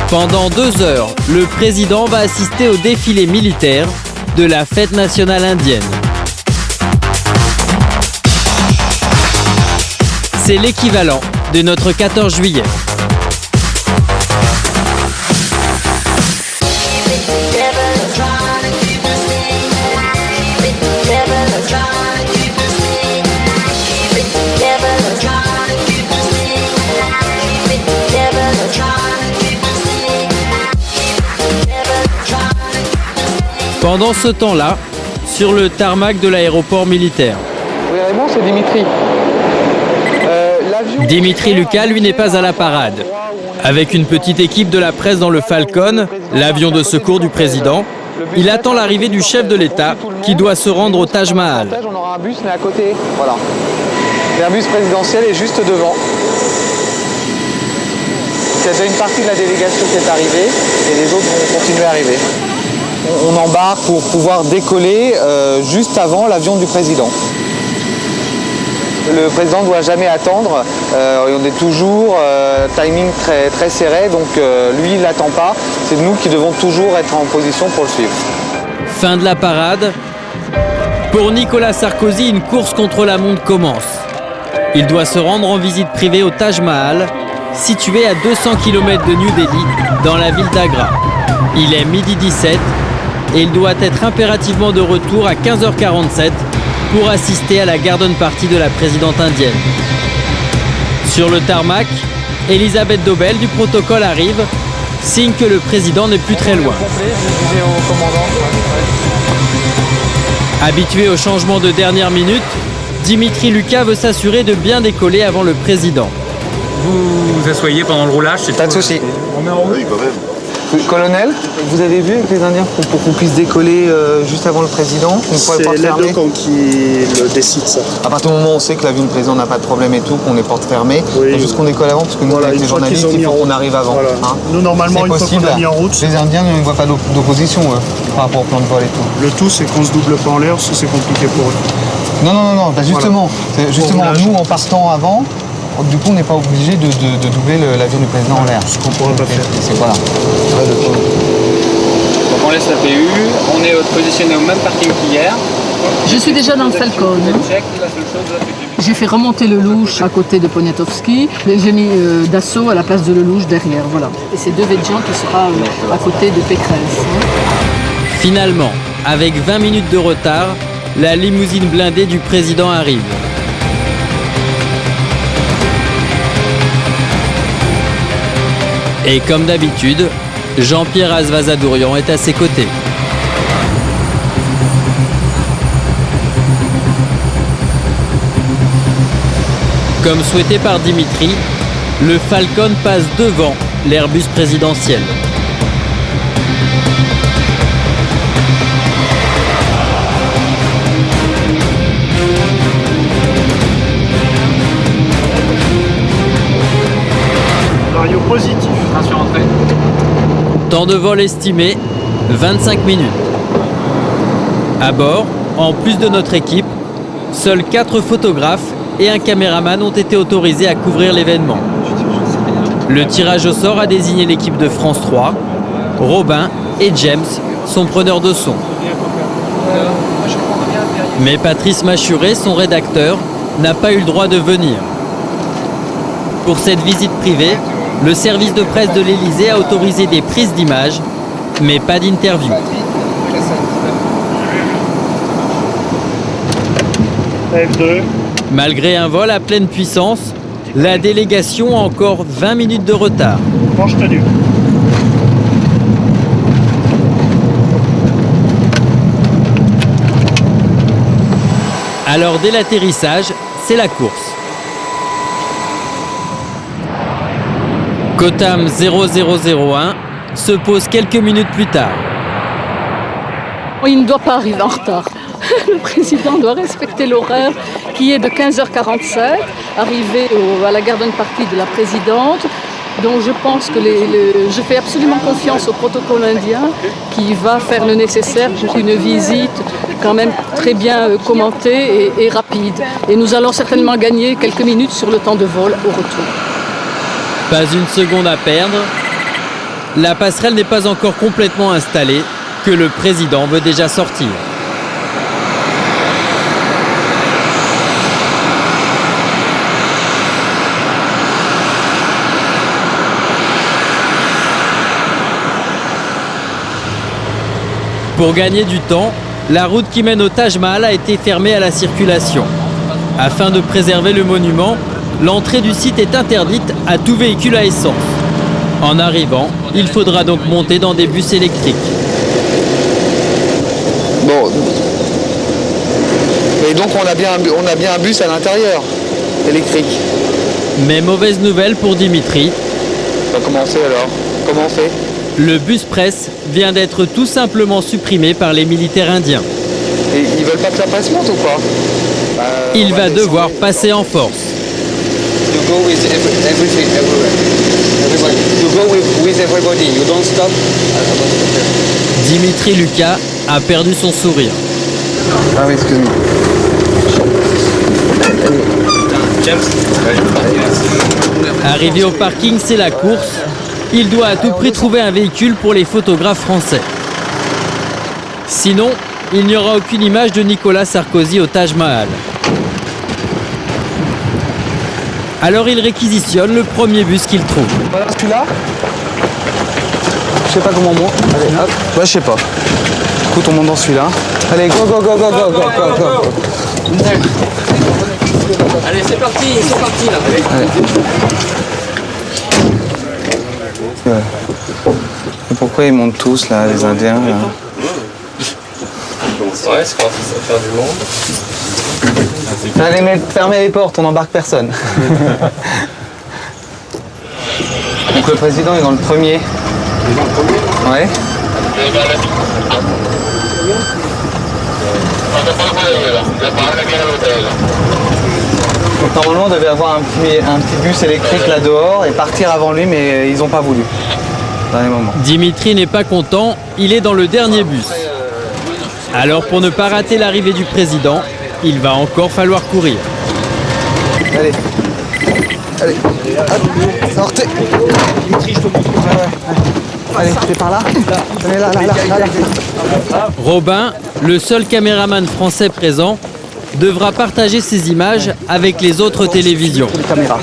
Pendant 2 heures, le président va assister au défilé militaire de la fête nationale indienne. C'est l'équivalent de notre 14 juillet. Pendant ce temps-là, sur le tarmac de l'aéroport militaire. Oui, Raymond, c'est Dimitri. Dimitri Lucas, lui, n'est pas à la parade. Avec une petite équipe de la presse dans le Falcon, l'avion de secours du président, il attend l'arrivée du chef de l'État qui doit se rendre au Taj Mahal. On aura un bus, mais à côté. Voilà. L'Airbus présidentiel est juste devant. Il y a déjà une partie de la délégation qui est arrivée et les autres vont continuer à arriver. On embarque pour pouvoir décoller juste avant l'avion du président. Le président ne doit jamais attendre, on est toujours timing très serré, donc lui il n'attend pas. c'est nous qui devons toujours être en position pour le suivre. Fin de la parade. Pour Nicolas Sarkozy, une course contre la montre commence. Il doit se rendre en visite privée au Taj Mahal, situé à 200 km de New Delhi, dans la ville d'Agra. Il est 12h17 et il doit être impérativement de retour à 15h47 pour assister à la garden party de la présidente indienne. Sur le tarmac, Elisabeth Dobel du protocole arrive, signe que le président n'est plus très loin. Habitué au changement de dernière minute, Dimitri Lucas veut s'assurer de bien décoller avant le président. Vous vous asseyez pendant le roulage, c'est Pas de souci. On est en route. Oui, quand même. Colonel, vous avez vu avec les Indiens pour qu'on puisse décoller juste avant le président? C'est les deux qui le décident, ça. À partir du moment où on sait que l'avion du président n'a pas de problème et tout, qu'on est porte fermée, Oui. il faut juste qu'on décolle avant, parce que nous, Voilà, avec les journalistes, il faut qu'on arrive avant. Voilà. Hein. Nous, normalement, C'est une fois possible. qu'on a mis en route, Les Indiens ne voient pas d'opposition par rapport au plan de vol et tout. le tout, c'est qu'on se double pas en l'air, parce que c'est compliqué pour eux. Non, bah justement, Voilà. justement Pour nous en partant avant, du coup on n'est pas obligé de doubler l'avion du président en l'air. Ce qu'on pourra pas faire. C'est voilà. Donc on laisse la PU, on est positionné au même parking qu'hier. Je suis déjà dans le Falcon. J'ai fait remonter le louche à côté de Poniatowski. J'ai mis Dassault à la place de Lelouch derrière. Voilà. Et c'est Devedjian qui sera à côté de Pécresse. Finalement, avec 20 minutes de retard, la limousine blindée du président arrive. Et comme d'habitude, Jean-Pierre Azvazadourian est à ses côtés. Comme souhaité par Dimitri, le Falcon passe devant l'Airbus présidentiel. Scénario positif. Attention entrée. Temps de vol estimé, 25 minutes. À bord, en plus de notre équipe, seuls 4 photographes et un caméraman ont été autorisés à couvrir l'événement. Le tirage au sort a désigné l'équipe de France 3. Robin et James sont preneurs de son. Mais Patrice Machuré, son rédacteur, n'a pas eu le droit de venir. Pour cette visite privée, le service de presse de l'Élysée a autorisé des prises d'images, mais pas d'interview. F2. Malgré un vol à pleine puissance, la délégation a encore 20 minutes de retard. Manche tenue. Alors dès l'atterrissage, c'est la course. Kotam 0001 se pose quelques minutes plus tard. Il ne doit pas arriver en retard. Le président doit respecter l'horaire qui est de 15h47, arriver à la garden party de la présidente. Donc je pense que je fais absolument confiance au protocole indien qui va faire le nécessaire pour une visite quand même très bien commentée et rapide. Et nous allons certainement gagner quelques minutes sur le temps de vol au retour. Pas une seconde à perdre. La passerelle n'est pas encore complètement installée, que le président veut déjà sortir. Pour gagner du temps, la route qui mène au Taj Mahal a été fermée à la circulation. Afin de préserver le monument, l'entrée du site est interdite à tout véhicule à essence. En arrivant, il faudra donc monter dans des bus électriques. Bon. Et donc on a bien un bus à l'intérieur, électrique. Mais mauvaise nouvelle pour Dimitri. On va commencer alors. Comment on fait? Le bus presse vient d'être tout simplement supprimé par les militaires indiens. Et ils veulent pas que la presse monte ou quoi? Il va devoir passer en force. You go with everything, everywhere. Everybody. You go with everybody. You don't stop. Dimitri Lucas a perdu son sourire. Ah oui, excuse-moi. Arrivé au parking, c'est la course. Il doit à tout prix trouver un véhicule pour les photographes français. Sinon, il n'y aura aucune image de Nicolas Sarkozy au Taj Mahal. Alors il réquisitionne le premier bus qu'il trouve. Voilà celui-là. Je sais pas comment on monte. Allez, hop. Ouais, je sais pas. Écoute, on monte dans celui-là. Allez, go, go, go, go, go, go, go, go. Allez, c'est parti, ils sont partis là. Allez. Ouais. Et pourquoi ils montent tous là, les Indiens là? Ouais, c'est quand ça va faire du monde. Allez, fermez les portes, on n'embarque personne. Donc le président est dans le premier. Il est dans le premier? Ouais. Donc normalement on devait avoir un petit bus électrique là dehors et partir avant lui, mais ils n'ont pas voulu. Dernier moment. Dimitri n'est pas content, il est dans le dernier bus. Alors pour ne pas rater l'arrivée du président, il va encore falloir courir. Allez. Allez. Hop. Sortez. Allez, c'est par là. Allez, là. Robin, le seul caméraman français présent, devra partager ses images avec les autres télévisions. Les caméras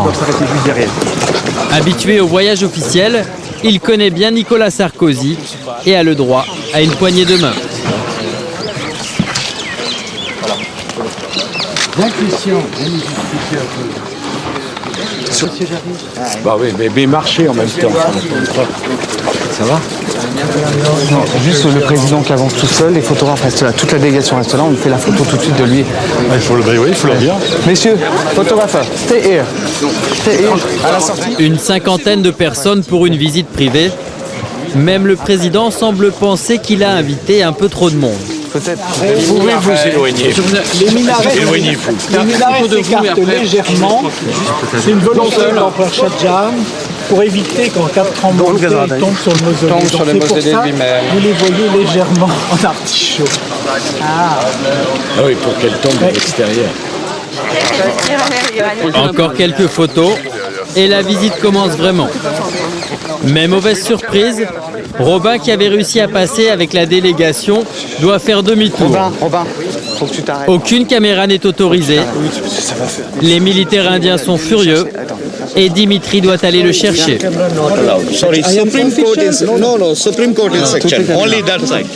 doivent s'arrêter juste derrière. Habitué au voyage officiel, il connaît bien Nicolas Sarkozy et a le droit à une poignée de main. Bien Christian, bah oui, mais marcher en même temps. Ça va? Non, juste le président qui avance tout seul, les photographes restent là, toute la délégation reste là, on fait la photo tout de suite de lui. Il faut le dire. Messieurs, photographe, stay here. Stay here. À la sortie. Une cinquantaine de personnes pour une visite privée. Même le président semble penser qu'il a invité un peu trop de monde. Peut-être. Vous pouvez vous éloigner. Les minarets, Éloignez-vous. Les minarets s'écartent légèrement. C'est une volonté de l'empereur Shah Jahan pour éviter qu'en cas de tremblement de terre, ils tombent sur le mausolée. Tombe sur le mausolée lui-même. Vous les voyez légèrement en artichaut. Ah oui, pour qu'elle tombe de l'extérieur. Encore quelques photos et la visite commence vraiment. Mais mauvaise surprise, Robin, qui avait réussi à passer avec la délégation, doit faire demi-tour. Robin, faut que tu t'arrêtes. Aucune caméra n'est autorisée. Les militaires indiens sont furieux et Dimitri doit aller le chercher. Sorry, Supreme Court is no, Supreme Court is section. Only that side.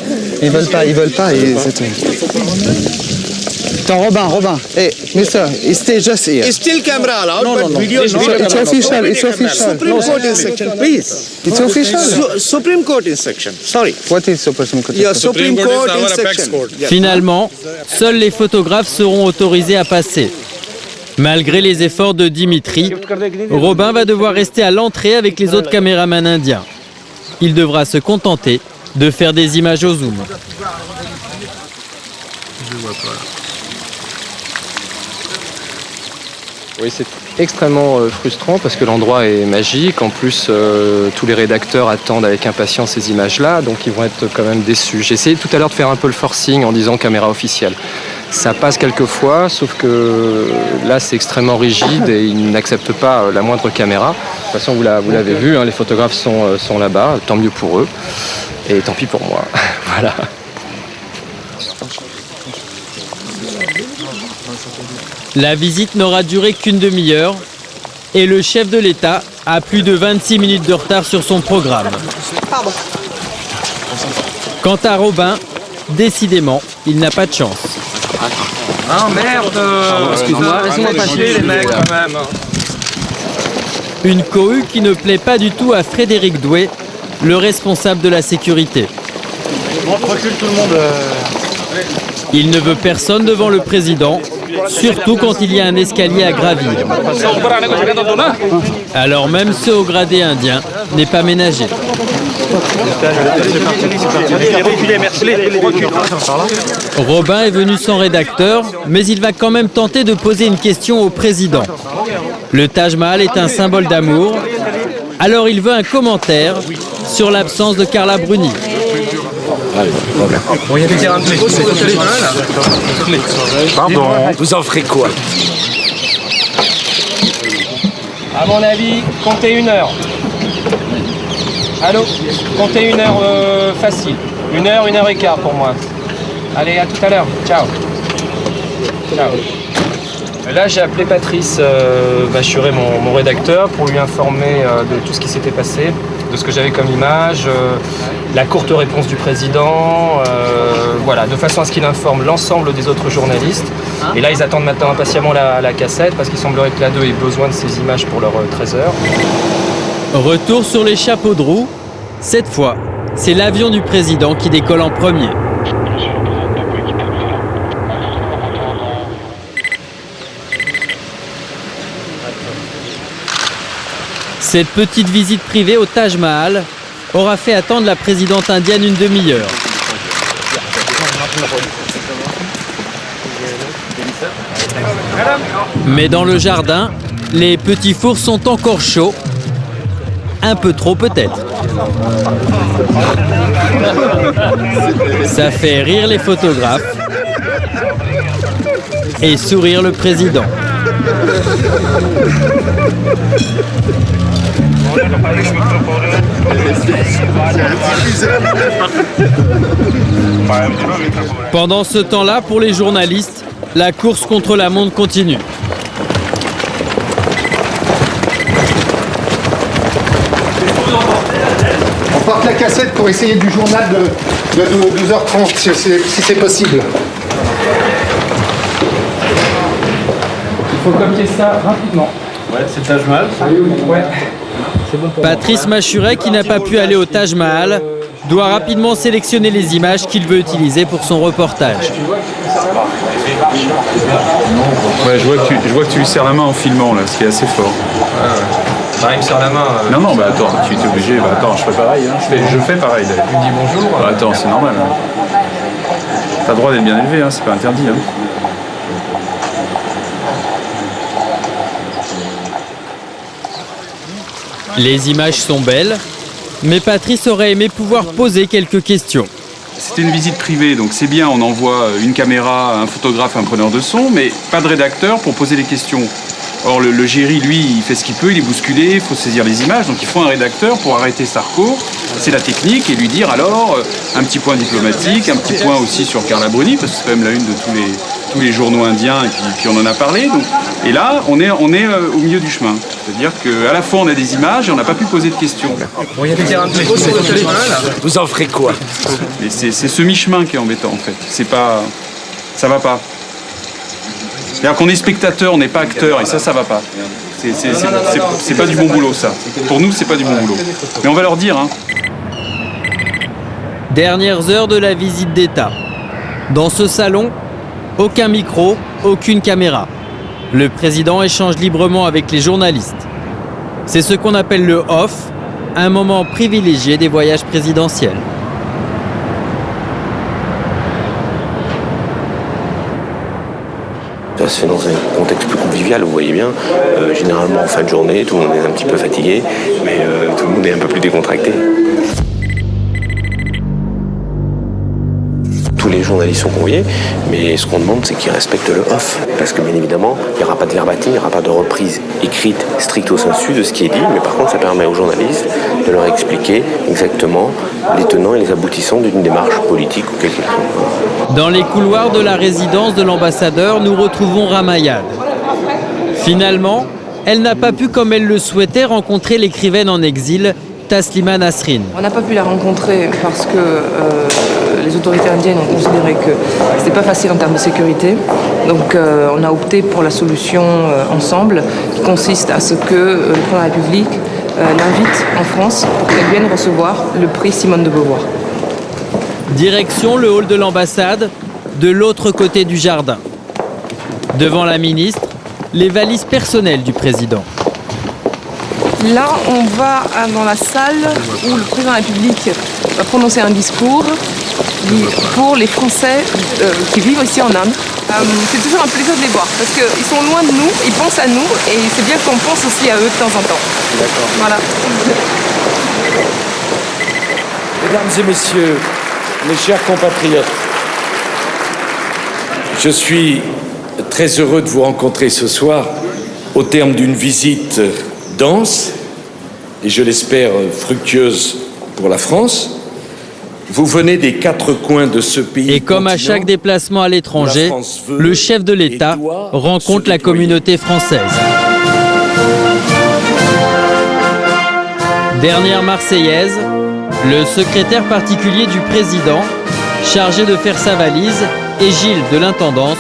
Ils veulent pas. C'est tout. Attends, Robin. Hey, mister, stay just here. It's still camera allowed, but video It's official. Supreme Court instruction, please. It's official. Supreme Court instruction. Sorry. What is Supreme Court? Yeah, Supreme Court instruction. Finalement, seuls les photographes seront autorisés à passer. Malgré les efforts de Dimitri, Robin va devoir rester à l'entrée avec les autres caméramans indiens. Il devra se contenter de faire des images au zoom. Je vois pas. Oui, c'est extrêmement frustrant parce que l'endroit est magique. En plus, tous les rédacteurs attendent avec impatience ces images-là, donc ils vont être quand même déçus. J'ai essayé tout à l'heure de faire un peu le forcing en disant caméra officielle. Ça passe quelquefois, sauf que là, c'est extrêmement rigide et ils n'acceptent pas la moindre caméra. De toute façon, vous l'avez vu, hein, les photographes sont là-bas, tant mieux pour eux. Et tant pis pour moi. Voilà. La visite n'aura duré qu'une demi-heure et le chef de l'État a plus de 26 minutes de retard sur son programme. Quant à Robin, décidément, il n'a pas de chance. Ah merde! Excuse-moi, laissez-moi passer les mecs quand même. Une cohue qui ne plaît pas du tout à Frédéric Doué, le responsable de la sécurité. Recule tout le monde. Il ne veut personne devant le président, surtout quand il y a un escalier à gravir. Alors même ce au gradé indien n'est pas ménagé. Robin est venu sans rédacteur, mais il va quand même tenter de poser une question au président. Le Taj Mahal est un symbole d'amour, alors il veut un commentaire sur l'absence de Carla Bruni. Bon, il y a des un truc sur le téléphone là. Pardon, vous en ferez quoi? À mon avis, comptez 1 heure. Allô, comptez 1 heure facile. 1 heure, 1 heure et quart pour moi. Allez, à tout à l'heure. Ciao. Ciao. Là, j'ai appelé Patrice Machuret, mon rédacteur, pour lui informer de tout ce qui s'était passé, de ce que j'avais comme image, la courte réponse du président, voilà, de façon à ce qu'il informe l'ensemble des autres journalistes. Et là, ils attendent maintenant impatiemment la cassette, parce qu'il semblerait que l'A2 ait besoin de ces images pour leur 13h. Retour sur les chapeaux de roue. Cette fois, c'est l'avion du président qui décolle en premier. Cette petite visite privée au Taj Mahal aura fait attendre la présidente indienne une demi-heure. Mais dans le jardin, les petits fours sont encore chauds. Un peu trop peut-être. Ça fait rire les photographes et sourire le président. Pendant ce temps-là, pour les journalistes, la course contre la montre continue. On porte la cassette pour essayer du journal de 12h30, si c'est possible. Il faut copier ça rapidement. Ouais, c'est Taj Mahal. Ouais. Patrice Machuret, qui n'a pas pu aller au Taj Mahal, doit rapidement sélectionner les images qu'il veut utiliser pour son reportage. Ouais, je vois que tu lui serres la main en filmant, là, ce qui est assez fort. Bah, il me serre la main. Non, bah attends, tu es obligé. Bah attends, je fais pareil. Hein. Je fais pareil. D'ailleurs. Tu me dis bonjour. Bah, attends, c'est normal. Hein. T'as le droit d'être bien élevé, hein, c'est pas interdit. Hein. Les images sont belles, mais Patrice aurait aimé pouvoir poser quelques questions. C'était une visite privée, donc c'est bien, on envoie une caméra, un photographe, un preneur de son, mais pas de rédacteur pour poser les questions. Or, le Géry, lui, il fait ce qu'il peut, il est bousculé, il faut saisir les images, donc il faut un rédacteur pour arrêter Sarko. C'est la technique, et lui dire alors, un petit point diplomatique, un petit point aussi sur Carla Bruni, parce que c'est quand même la une de tous les journaux indiens, et puis on en a parlé. Donc, et là, on est au milieu du chemin. C'est-à-dire qu'à la fois, on a des images et on n'a pas pu poser de questions. Bon, il y a des terrains de dépôt sur le chemin, là. Vous en ferez quoi? C'est ce mi-chemin qui est embêtant, en fait. C'est pas... Ça va pas. C'est-à-dire qu'on est spectateur, on n'est pas acteur, et ça va pas. C'est pas du bon boulot, ça. Pour nous, c'est pas du bon boulot. Mais on va leur dire, hein. Dernières heures de la visite d'État. Dans ce salon, aucun micro, aucune caméra. Le président échange librement avec les journalistes. C'est ce qu'on appelle le off, un moment privilégié des voyages présidentiels. Ça se fait dans un contexte plus convivial, vous voyez bien. Généralement en fin de journée, tout le monde est un petit peu fatigué, mais tout le monde est un peu plus décontracté. Tous les journalistes sont conviés, mais ce qu'on demande, c'est qu'ils respectent le off. Parce que bien évidemment, il n'y aura pas de verbatim, il n'y aura pas de reprise écrite stricto sensu de ce qui est dit, mais par contre, ça permet aux journalistes de leur expliquer exactement les tenants et les aboutissants d'une démarche politique ou quelle qu'elle soit. Dans les couloirs de la résidence de l'ambassadeur, nous retrouvons Ramayad. Finalement, elle n'a pas pu, comme elle le souhaitait, rencontrer l'écrivaine en exil, Taslima Nasrin. On n'a pas pu la rencontrer parce que les autorités indiennes ont considéré que c'était pas facile en termes de sécurité. Donc on a opté pour la solution ensemble, qui consiste à ce que le président de la République l'invite en France pour qu'elle vienne recevoir le prix Simone de Beauvoir. Direction le hall de l'ambassade, de l'autre côté du jardin. Devant la ministre, les valises personnelles du président. Là, on va dans la salle où le président de la République va prononcer un discours pour les Français qui vivent aussi en Inde. C'est toujours un plaisir de les voir parce qu'ils sont loin de nous, ils pensent à nous et c'est bien qu'on pense aussi à eux de temps en temps. D'accord. Voilà. Mesdames et messieurs, mes chers compatriotes, je suis très heureux de vous rencontrer ce soir au terme d'une visite dense et je l'espère fructueuse pour la France. Vous venez des quatre coins de ce pays. Et comme à chaque déplacement à l'étranger, le chef de l'État rencontre la communauté française. Dernière Marseillaise, le secrétaire particulier du président, chargé de faire sa valise, et Gilles de l'intendance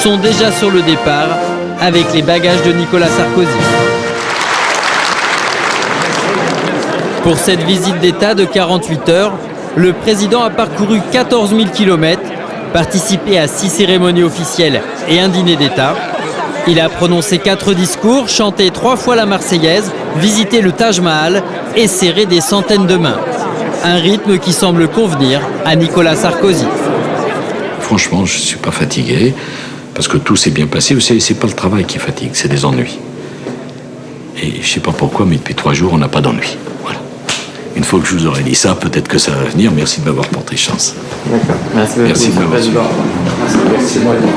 sont déjà sur le départ avec les bagages de Nicolas Sarkozy. Pour cette visite d'État de 48 heures, le président a parcouru 14 000 km, participé à 6 cérémonies officielles et un dîner d'État. Il a prononcé 4 discours, chanté 3 fois la Marseillaise, visité le Taj Mahal et serré des centaines de mains. Un rythme qui semble convenir à Nicolas Sarkozy. Franchement, je ne suis pas fatigué, parce que tout s'est bien passé. Vous savez, c'est pas le travail qui fatigue, c'est des ennuis. Et je ne sais pas pourquoi, mais depuis 3 jours, on n'a pas d'ennuis. Voilà. Une fois que je vous aurai dit ça, peut-être que ça va venir. Merci de m'avoir porté chance. D'accord. Merci de m'avoir suivi. Merci. Monsieur le Président.